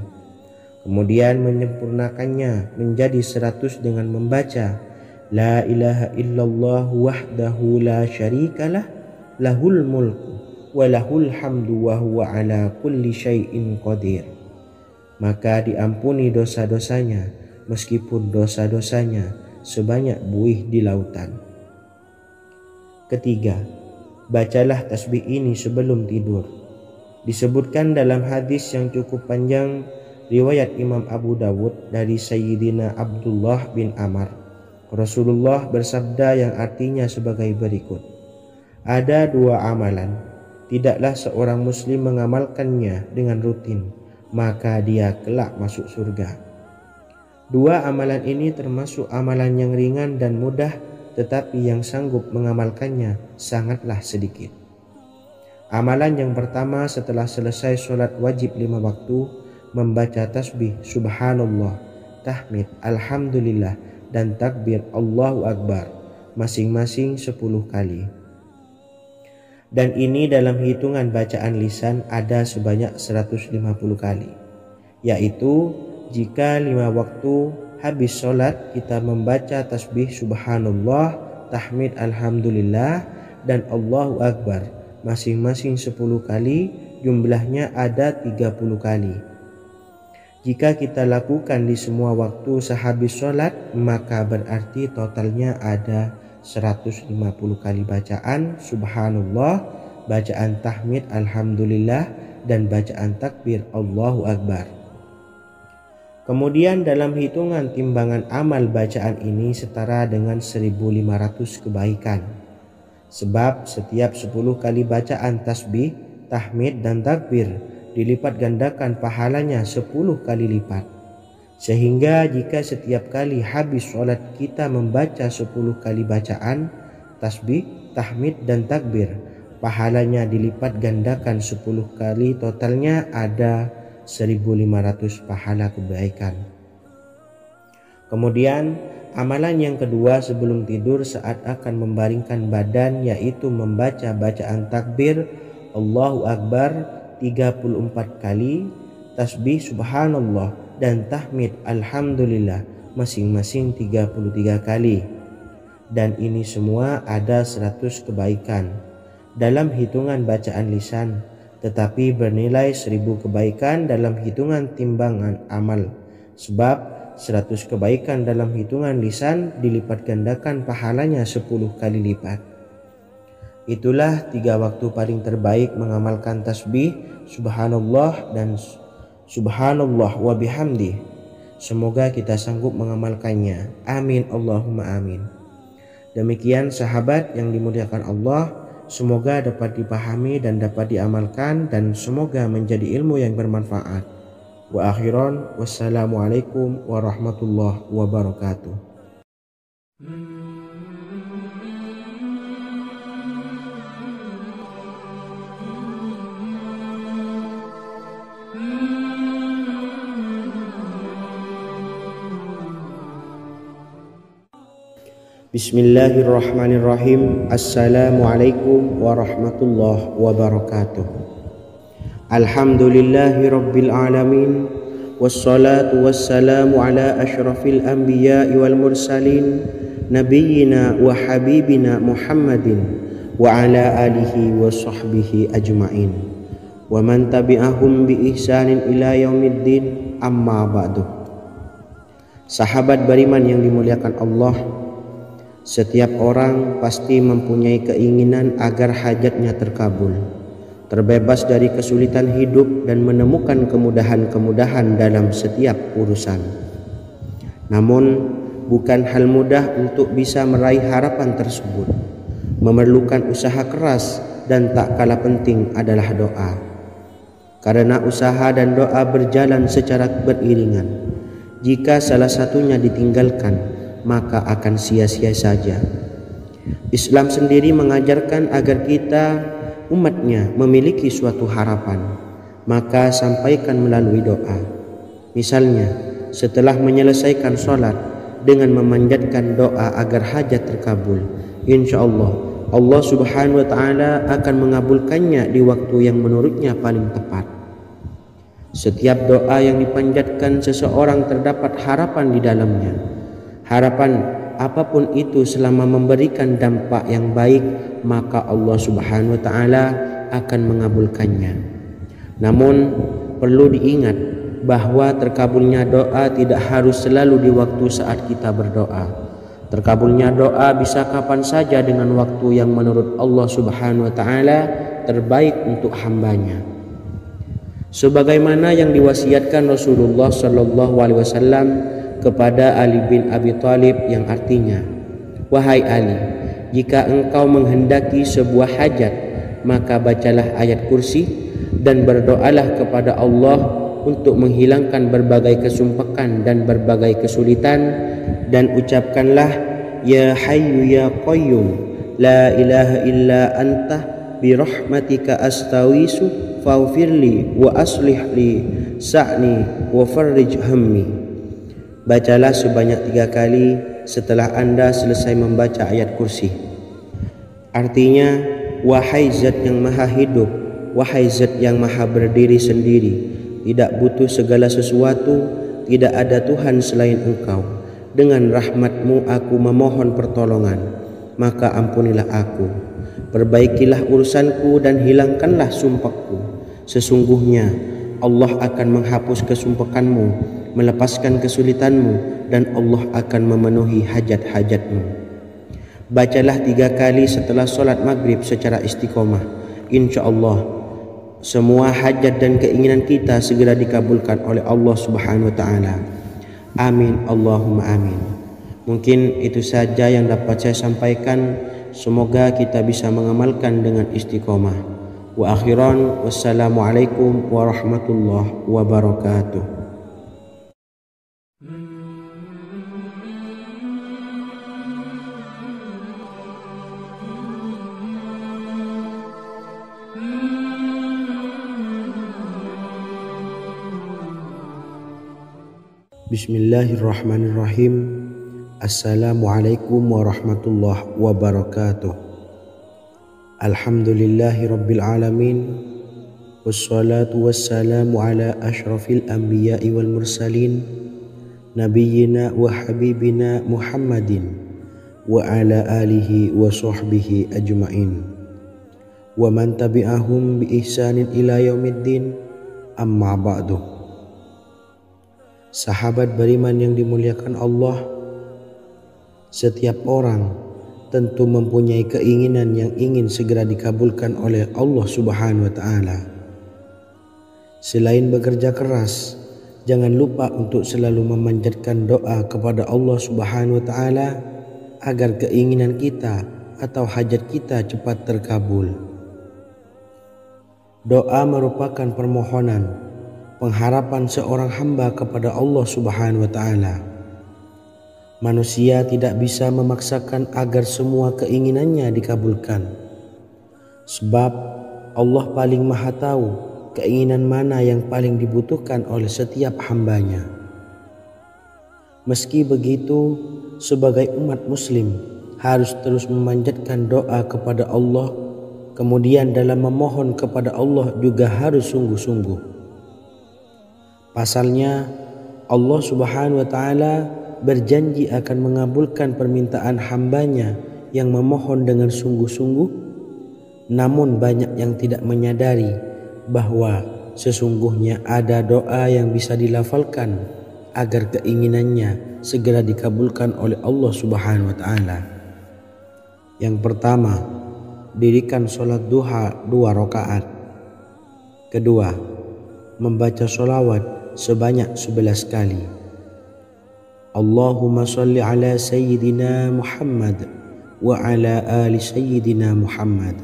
Kemudian menyempurnakannya menjadi 100 dengan membaca La ilaha illallah wahdahu la syarikalah lahul mulku wa lahul hamdu wa huwa ala kulli syai'in qadir. Maka diampuni dosa-dosanya meskipun dosa-dosanya sebanyak buih di lautan. Ketiga, bacalah tasbih ini sebelum tidur. Disebutkan dalam hadis yang cukup panjang riwayat Imam Abu Dawud dari Sayyidina Abdullah bin Amr, Rasulullah bersabda yang artinya sebagai berikut, ada 2 amalan, tidaklah seorang muslim mengamalkannya dengan rutin, maka dia kelak masuk surga. 2 amalan ini termasuk amalan yang ringan dan mudah, tetapi yang sanggup mengamalkannya sangatlah sedikit. Amalan yang pertama setelah selesai sholat wajib 5 waktu, membaca tasbih Subhanallah, tahmid Alhamdulillah, dan takbir Allahu Akbar masing-masing 10 kali. Dan ini dalam hitungan bacaan lisan ada sebanyak 150 kali, yaitu jika 5 waktu habis sholat kita membaca tasbih Subhanallah, tahmid Alhamdulillah, dan Allahu Akbar masing-masing 10 kali, jumlahnya ada 30 kali. Jika kita lakukan di semua waktu sehabis sholat, maka berarti totalnya ada 150 kali bacaan Subhanallah, bacaan tahmid alhamdulillah, dan bacaan takbir Allahu Akbar. Kemudian dalam hitungan timbangan amal bacaan ini setara dengan 1500 kebaikan. Sebab setiap 10 kali bacaan tasbih, tahmid dan takbir dilipat gandakan pahalanya 10 kali lipat. Sehingga jika setiap kali habis sholat kita membaca 10 kali bacaan tasbih, tahmid dan takbir, pahalanya dilipat gandakan 10 kali, totalnya ada 1500 pahala kebaikan. Kemudian amalan yang kedua sebelum tidur saat akan membaringkan badan, yaitu membaca bacaan takbir Allahu Akbar 34 kali, tasbih subhanallah dan tahmid alhamdulillah masing-masing 33 kali. Dan ini semua ada 100 kebaikan dalam hitungan bacaan lisan, tetapi bernilai 1000 kebaikan dalam hitungan timbangan amal. Sebab 100 kebaikan dalam hitungan lisan dilipat gandakan pahalanya 10 kali lipat. Itulah 3 waktu paling terbaik mengamalkan tasbih subhanallah dan subhanallah wa bihamdi. Semoga kita sanggup mengamalkannya. Amin Allahumma amin. Demikian sahabat yang dimuliakan Allah, semoga dapat dipahami dan dapat diamalkan, dan semoga menjadi ilmu yang bermanfaat. Wa akhiran, wassalamualaikum warahmatullahi wabarakatuh. Bismillahirrahmanirrahim. Assalamualaikum warahmatullahi wabarakatuh. Alhamdulillahi rabbil alamin, wassalatu wassalamu ala ashrafil anbiya'i wal mursalin, nabiyyina wa habibina Muhammadin wa ala alihi wa sahbihi ajma'in, wa man tabi'ahum bi ihsanin ila yaumiddin, amma ba'du. Sahabat beriman yang dimuliakan Allah, setiap orang pasti mempunyai keinginan agar hajatnya terkabul, terbebas dari kesulitan hidup dan menemukan kemudahan-kemudahan dalam setiap urusan. Namun bukan hal mudah untuk bisa meraih harapan tersebut. Memerlukan usaha keras, dan tak kalah penting adalah doa. Karena usaha dan doa berjalan secara beriringan. Jika salah satunya ditinggalkan, maka akan sia-sia saja. Islam sendiri mengajarkan agar kita umatnya memiliki suatu harapan, maka sampaikan melalui doa. Misalnya setelah menyelesaikan sholat dengan memanjatkan doa agar hajat terkabul, insya Allah Allah subhanahu wa ta'ala akan mengabulkannya di waktu yang menurutnya paling tepat. Setiap doa yang dipanjatkan seseorang terdapat harapan di dalamnya. Harapan apapun itu selama memberikan dampak yang baik, maka Allah subhanahu wa ta'ala akan mengabulkannya. Namun perlu diingat bahwa terkabulnya doa tidak harus selalu di waktu saat kita berdoa. Terkabulnya doa bisa kapan saja dengan waktu yang menurut Allah subhanahu wa ta'ala terbaik untuk hambanya. Sebagaimana yang diwasiatkan Rasulullah sallallahu alaihi wasallam kepada Ali bin Abi Thalib, yang artinya, wahai Ali, jika engkau menghendaki sebuah hajat, maka bacalah ayat kursi dan berdoalah kepada Allah untuk menghilangkan berbagai kesumpakan dan berbagai kesulitan, dan ucapkanlah ya hayyu ya qayyum la ilaha illa anta birahmatika astawisu faghfirli wa aslih li sa'ni wa farrij hammi. Bacalah sebanyak 3 kali setelah Anda selesai membaca ayat kursi. Artinya, wahai zat yang maha hidup, wahai zat yang maha berdiri sendiri, tidak butuh segala sesuatu, tidak ada Tuhan selain Engkau. Dengan rahmat-Mu aku memohon pertolongan, maka ampunilah aku. Perbaikilah urusanku dan hilangkanlah sumpahku. Sesungguhnya Allah akan menghapus kesumpakanmu, melepaskan kesulitanmu, dan Allah akan memenuhi hajat-hajatmu. Bacalah 3 kali setelah sholat maghrib secara istiqomah. insyaallah semua hajat dan keinginan kita segera dikabulkan oleh Allah Subhanahu wa taala. Amin Allahumma amin. Mungkin itu saja yang dapat saya sampaikan. Semoga kita bisa mengamalkan dengan istiqomah. Wa akhiran, wassalamualaikum warahmatullahi wabarakatuh. Bismillahirrahmanirrahim. Assalamualaikum warahmatullahi wabarakatuh. Alhamdulillahi rabbil alamin. Wassalatu wassalamu ala ashrafil anbiya'i wal mursalin nabiyyina wa habibina Muhammadin wa ala alihi wa sahbihi ajma'in wa man tabi'ahum bi ihsanin ila yaumiddin, amma ba'du. Sahabat beriman yang dimuliakan Allah, setiap orang tentu mempunyai keinginan yang ingin segera dikabulkan oleh Allah Subhanahu wa taala. Selain bekerja keras, jangan lupa untuk selalu memanjatkan doa kepada Allah Subhanahu wa taala agar keinginan kita atau hajat kita cepat terkabul. Doa merupakan permohonan, pengharapan seorang hamba kepada Allah Subhanahu wa taala. Manusia tidak bisa memaksakan agar semua keinginannya dikabulkan. Sebab Allah paling maha tahu keinginan mana yang paling dibutuhkan oleh setiap hambanya. Meski begitu, sebagai umat muslim harus terus memanjatkan doa kepada Allah. Kemudian dalam memohon kepada Allah juga harus sungguh-sungguh. Pasalnya Allah Subhanahu wa taala berjanji akan mengabulkan permintaan hambanya yang memohon dengan sungguh-sungguh. Namun banyak yang tidak menyadari bahwa sesungguhnya ada doa yang bisa dilafalkan agar keinginannya segera dikabulkan oleh Allah Subhanahu wa taala. Yang pertama, dirikan sholat duha 2 rakaat. Kedua, membaca sholawat sebanyak 11 kali. Allahumma sholli ala sayyidina Muhammad wa ala ali sayyidina Muhammad.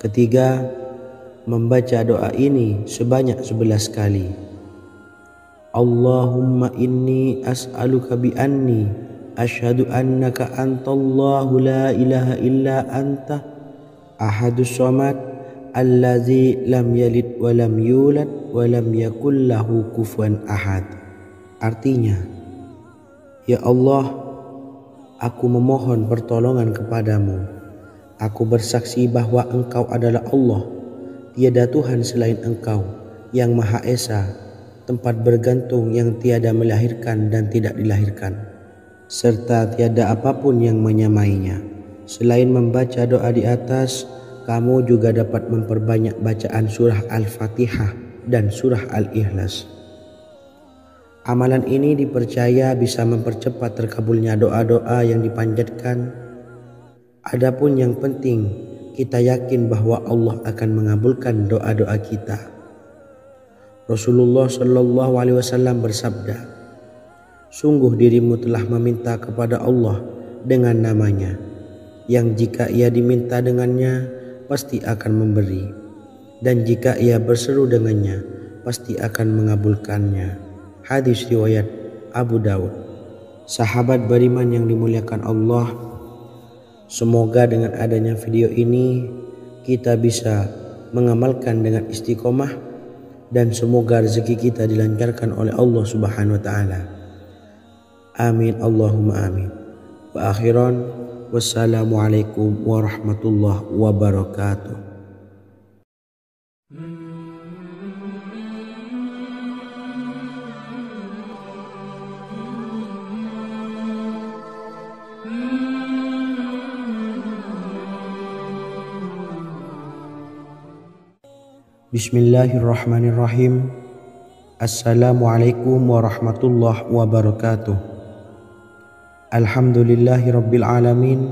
Ketiga, membaca doa ini sebanyak 11 kali. Allahumma inni as'aluka bi anni asyhadu annaka antallahu la ilaha illa anta ahadus samad allazi lam yalid wa lam yulad wa lam yakul lahu kufuwan ahad. Artinya, ya Allah, aku memohon pertolongan kepadamu. Aku bersaksi bahwa Engkau adalah Allah, tiada Tuhan selain Engkau, yang Maha Esa, tempat bergantung yang tiada melahirkan dan tidak dilahirkan, serta tiada apapun yang menyamainya. Selain membaca doa di atas, kamu juga dapat memperbanyak bacaan surah Al-Fatihah dan surah Al-Ikhlas. Amalan ini dipercaya bisa mempercepat terkabulnya doa-doa yang dipanjatkan. Adapun yang penting, kita yakin bahwa Allah akan mengabulkan doa-doa kita. Rasulullah Shallallahu Alaihi Wasallam bersabda, sungguh dirimu telah meminta kepada Allah dengan namanya, yang jika ia diminta dengannya, pasti akan memberi, dan jika ia berseru dengannya, pasti akan mengabulkannya. Hadis riwayat Abu Daud. Sahabat beriman yang dimuliakan Allah, semoga dengan adanya video ini kita bisa mengamalkan dengan istiqomah, dan semoga rezeki kita dilancarkan oleh Allah Subhanahu wa taala. Amin Allahumma amin. Wa akhiran, wassalamualaikum warahmatullahi wabarakatuh. Bismillahirrahmanirrahim. Assalamualaikum warahmatullahi wabarakatuh. Alhamdulillahi rabbil alamin.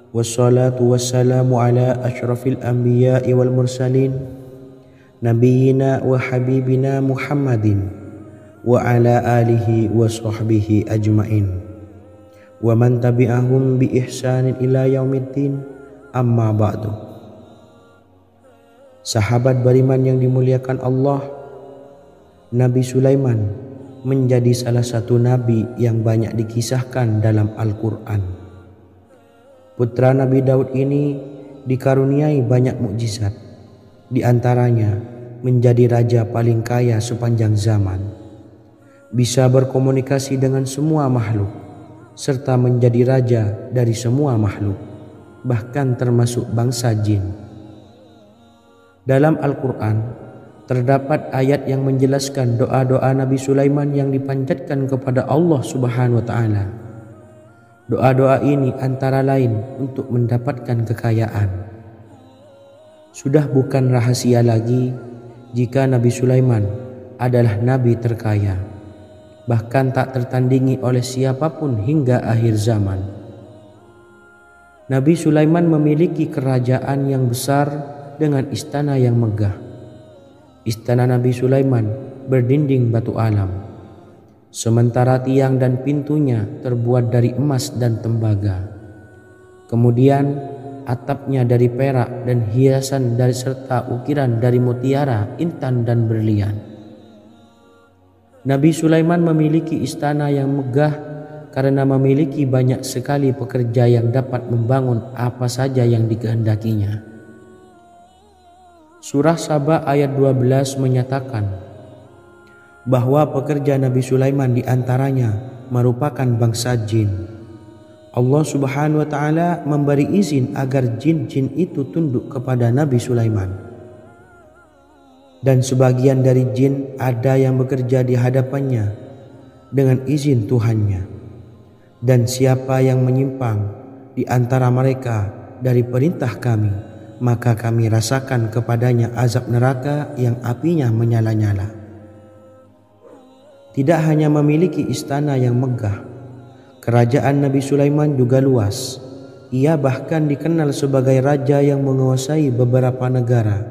wassalatu wassalamu ala asyrafil anbiya'i wal mursalin nabiyyina wa habibina Muhammadin wa ala alihi wa sahbihi ajmain wa man tabi'ahum bi ihsanin ila yaumiddin, amma ba'du. Sahabat beriman yang dimuliakan Allah, Nabi Sulaiman menjadi salah satu nabi yang banyak dikisahkan dalam Al-Quran. Putra Nabi Daud ini dikaruniai banyak mukjizat, di antaranya menjadi raja paling kaya sepanjang zaman, bisa berkomunikasi dengan semua makhluk, serta menjadi raja dari semua makhluk, bahkan termasuk bangsa jin. Dalam Al-Quran terdapat ayat yang menjelaskan doa-doa Nabi Sulaiman yang dipanjatkan kepada Allah Subhanahu wa Ta'ala. Doa-doa ini antara lain untuk mendapatkan kekayaan. Sudah bukan rahasia lagi jika Nabi Sulaiman adalah nabi terkaya, bahkan tak tertandingi oleh siapapun hingga akhir zaman. Nabi Sulaiman memiliki kerajaan yang besar dengan istana yang megah. Istana Nabi Sulaiman berdinding batu alam, sementara tiang dan pintunya terbuat dari emas dan tembaga. Kemudian atapnya dari perak dan hiasan dari serta ukiran dari mutiara, intan dan berlian. Nabi Sulaiman memiliki istana yang megah karena memiliki banyak sekali pekerja yang dapat membangun apa saja yang dikehendakinya. Surah Saba ayat 12 menyatakan bahwa pekerja Nabi Sulaiman diantaranya merupakan bangsa jin. Allah Subhanahu wa Ta'ala memberi izin agar jin-jin itu tunduk kepada Nabi Sulaiman. Dan sebagian dari jin ada yang bekerja di hadapannya dengan izin Tuhannya. Dan siapa yang menyimpang di antara mereka dari perintah kami, maka kami rasakan kepadanya azab neraka yang apinya menyala-nyala. Tidak hanya memiliki istana yang megah, kerajaan Nabi Sulaiman juga luas. Ia bahkan dikenal sebagai raja yang menguasai beberapa negara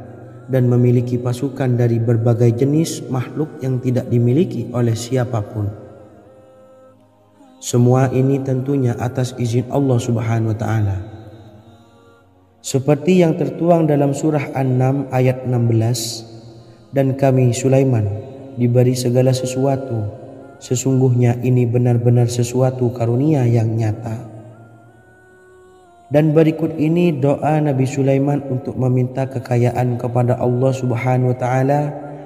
dan memiliki pasukan dari berbagai jenis makhluk yang tidak dimiliki oleh siapapun. Semua ini tentunya atas izin Allah Subhanahu wa Ta'ala. Seperti yang tertuang dalam surah An-Naml ayat 16, dan kami Sulaiman diberi segala sesuatu, sesungguhnya ini benar-benar sesuatu karunia yang nyata. Dan berikut ini doa Nabi Sulaiman untuk meminta kekayaan kepada Allah Subhanahu wa Ta'ala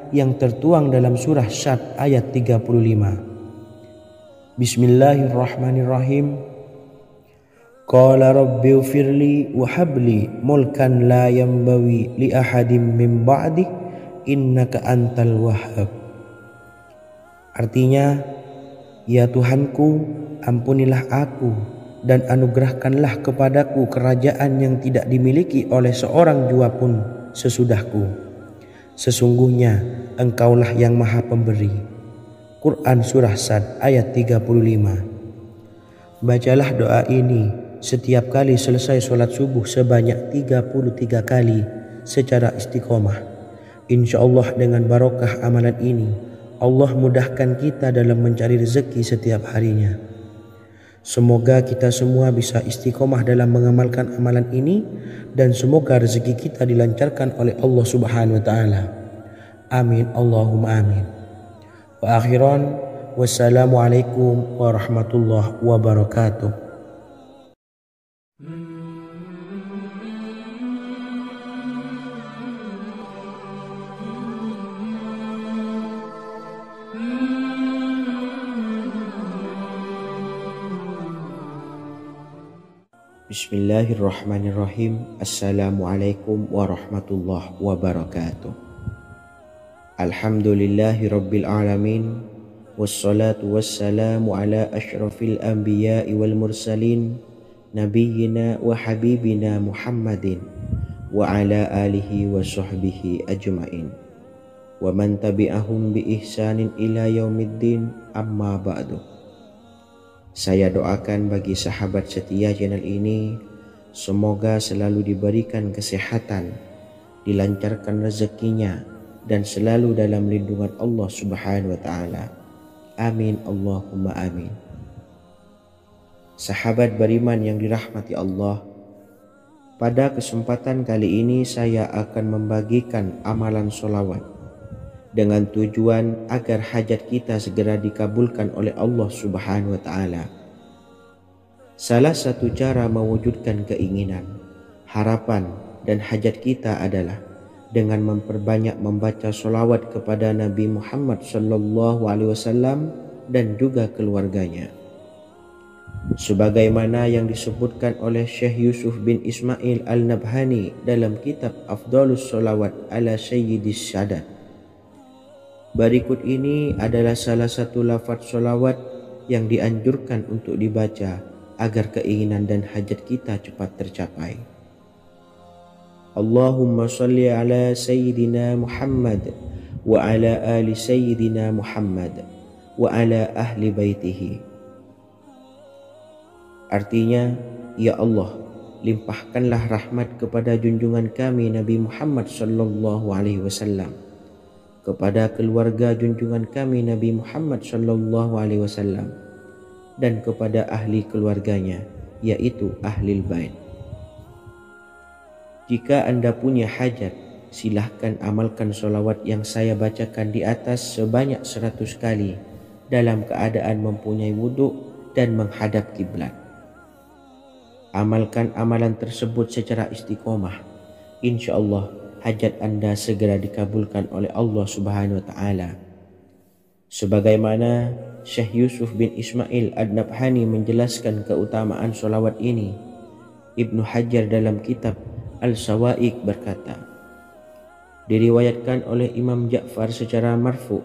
yang tertuang dalam surah Syad ayat 35. Bismillahirrahmanirrahim. Qala rabbi ufirli wa habli mulkan la yanbawi li ahadim min ba'di innaka antal wahhab. Artinya, ya Tuhanku, ampunilah aku dan anugerahkanlah kepadaku kerajaan yang tidak dimiliki oleh seorang jua pun sesudahku. Sesungguhnya Engkaulah yang Maha Pemberi. Quran Surah Sad ayat 35. Bacalah doa ini setiap kali selesai sholat subuh sebanyak 33 kali secara istiqomah. Insya Allah dengan barokah amalan ini, Allah mudahkan kita dalam mencari rezeki setiap harinya. Semoga kita semua bisa istiqomah dalam mengamalkan amalan ini, dan semoga rezeki kita dilancarkan oleh Allah Subhanahu wa Ta'ala. Amin Allahumma amin. Wa akhiran, wassalamualaikum warahmatullahi wabarakatuh. Bismillahirrahmanirrahim. Assalamualaikum warahmatullahi wabarakatuh. Alhamdulillahi rabbil alamin, wassalatu wassalamu ala asyrafil anbiya'i wal mursalin, nabiyyina wa habibina Muhammadin wa ala alihi wa sahbihi ajmain wa man tabi'ahum bi ihsanin ila yaumiddin, amma ba'du. Saya doakan bagi sahabat setia channel ini semoga selalu diberikan kesehatan, dilancarkan rezekinya, dan selalu dalam lindungan Allah Subhanahu wa Ta'ala. Amin Allahumma amin. Sahabat beriman yang dirahmati Allah, pada kesempatan kali ini saya akan membagikan amalan sholawat dengan tujuan agar hajat kita segera dikabulkan oleh Allah Subhanahu wa Ta'ala. Salah satu cara mewujudkan keinginan, harapan, dan hajat kita adalah dengan memperbanyak membaca sholawat kepada Nabi Muhammad SAW dan juga keluarganya. Sebagaimana yang disebutkan oleh Syekh Yusuf bin Ismail Al-Nabhani dalam kitab Afdhalus Sholawat ala Sayyidis Sadat. Berikut ini adalah salah satu lafaz sholawat yang dianjurkan untuk dibaca agar keinginan dan hajat kita cepat tercapai. Allahumma salli ala Sayyidina Muhammad wa ala ali Sayyidina Muhammad wa ala ahli baitihi. Artinya, ya Allah, limpahkanlah rahmat kepada junjungan kami Nabi Muhammad sallallahu alaihi wasallam, kepada keluarga junjungan kami Nabi Muhammad sallallahu alaihi wasallam, dan kepada ahli keluarganya, yaitu ahlil bait. Jika Anda punya hajat, silahkan amalkan sholawat yang saya bacakan di atas sebanyak 100 kali dalam keadaan mempunyai wudhu dan menghadap kiblat. Amalkan amalan tersebut secara istiqomah. Insya Allah hajat Anda segera dikabulkan oleh Allah Subhanahu wa Ta'ala. Sebagaimana Syekh Yusuf bin Ismail Ad-Nabhani menjelaskan keutamaan sholawat ini, Ibnu Hajar dalam kitab Al-Sawa'iq berkata, diriwayatkan oleh Imam Ja'far secara marfu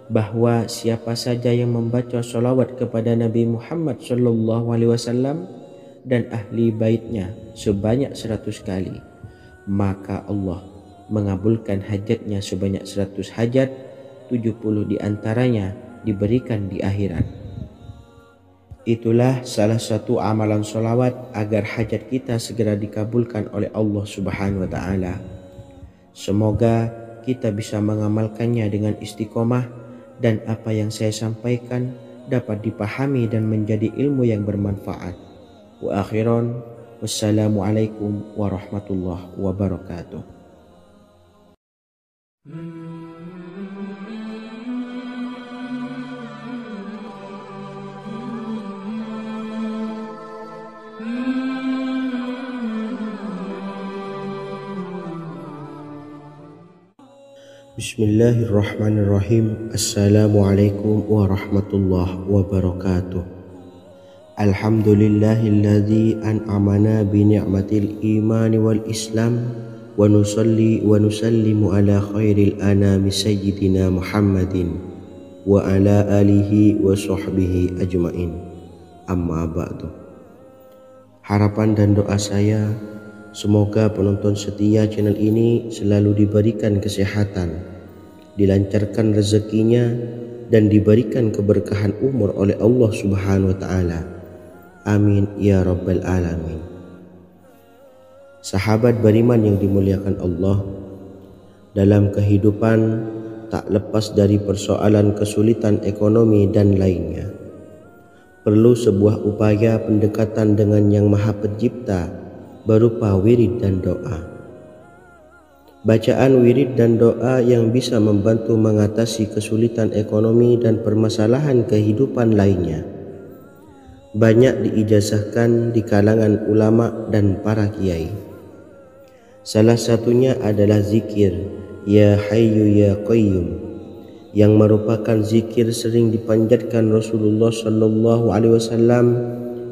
bahwa siapa saja yang membaca sholawat kepada Nabi Muhammad SAW dan ahli baitnya sebanyak 100 kali, maka Allah mengabulkan hajatnya sebanyak 100 hajat, 70 diantaranya diberikan di akhirat. Itulah salah satu amalan sholawat agar hajat kita segera dikabulkan oleh Allah Subhanahu wa Ta'ala. Semoga kita bisa mengamalkannya dengan istiqomah dan apa yang saya sampaikan dapat dipahami dan menjadi ilmu yang bermanfaat. Wa akhiran, wassalamualaikum warahmatullahi wabarakatuh. Bismillahirrahmanirrahim. Assalamualaikum warahmatullahi wabarakatuh. Alhamdulillahilladzi an'amana bi ni'matil imani wal islam wa nusalli wa nusallimu ala khairil anami sayyidina Muhammadin wa ala alihi wa sahbihi ajmain. Amma ba'du. Harapan dan doa saya, semoga penonton setia channel ini selalu diberikan kesehatan, dilancarkan rezekinya, dan diberikan keberkahan umur oleh Allah Subhanahu wa Ta'ala. Amin ya rabbal alamin. Sahabat beriman yang dimuliakan Allah, dalam kehidupan tak lepas dari persoalan kesulitan ekonomi dan lainnya. Perlu sebuah upaya pendekatan dengan Yang Maha Pencipta berupa wirid dan doa. Bacaan wirid dan doa yang bisa membantu mengatasi kesulitan ekonomi dan permasalahan kehidupan lainnya banyak diijazahkan di kalangan ulama dan para kiai. Salah satunya adalah zikir Ya Hayyu Ya Qayyum, yang merupakan zikir sering dipanjatkan Rasulullah SAW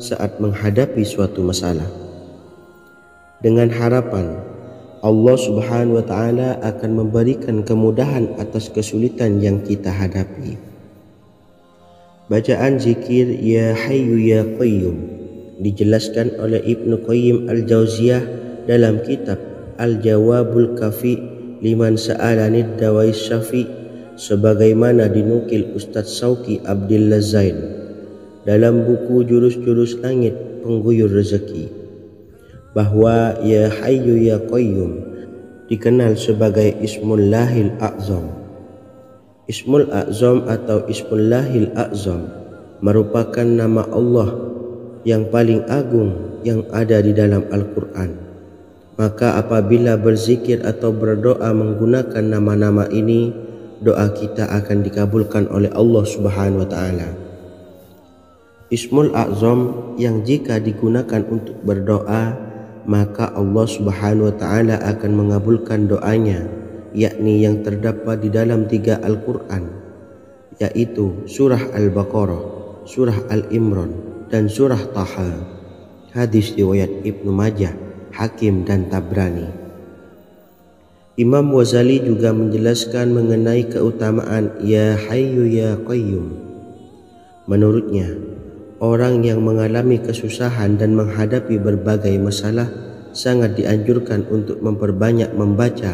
saat menghadapi suatu masalah, dengan harapan Allah Subhanahu wa Ta'ala akan memberikan kemudahan atas kesulitan yang kita hadapi. Bacaan zikir Ya Hayyu Ya Qayyum dijelaskan oleh Ibnu Qayyim Al-Jauziyah dalam kitab Al-Jawabul Kafi liman sa'alanid dawais syafi, sebagaimana dinukil Ustadz Sauki Abdillah Zain dalam buku Jurus-Jurus Langit Pengguyur Rezeki. bahwa Ya Hayyu Ya Qayyum dikenal sebagai Ismullahil A'zam. Ismul A'zam atau Ismullahil A'zam merupakan nama Allah yang paling agung yang ada di dalam Al-Quran. Maka apabila berzikir atau berdoa menggunakan nama-nama ini, doa kita akan dikabulkan oleh Allah Subhanahu wa Ta'ala. Ismul A'zam yang jika digunakan untuk berdoa, maka Allah Subhanahu wa Ta'ala akan mengabulkan doanya, yakni yang terdapat di dalam 3 Al-Quran, yaitu surah Al-Baqarah, surah Al-Imran, dan surah Taha. Hadis riwayat Ibnu Majah, Hakim, dan Tabrani. Imam Ghazali juga menjelaskan mengenai keutamaan Ya Hayyu Ya Qayyum. Menurutnya, orang yang mengalami kesusahan dan menghadapi berbagai masalah sangat dianjurkan untuk memperbanyak membaca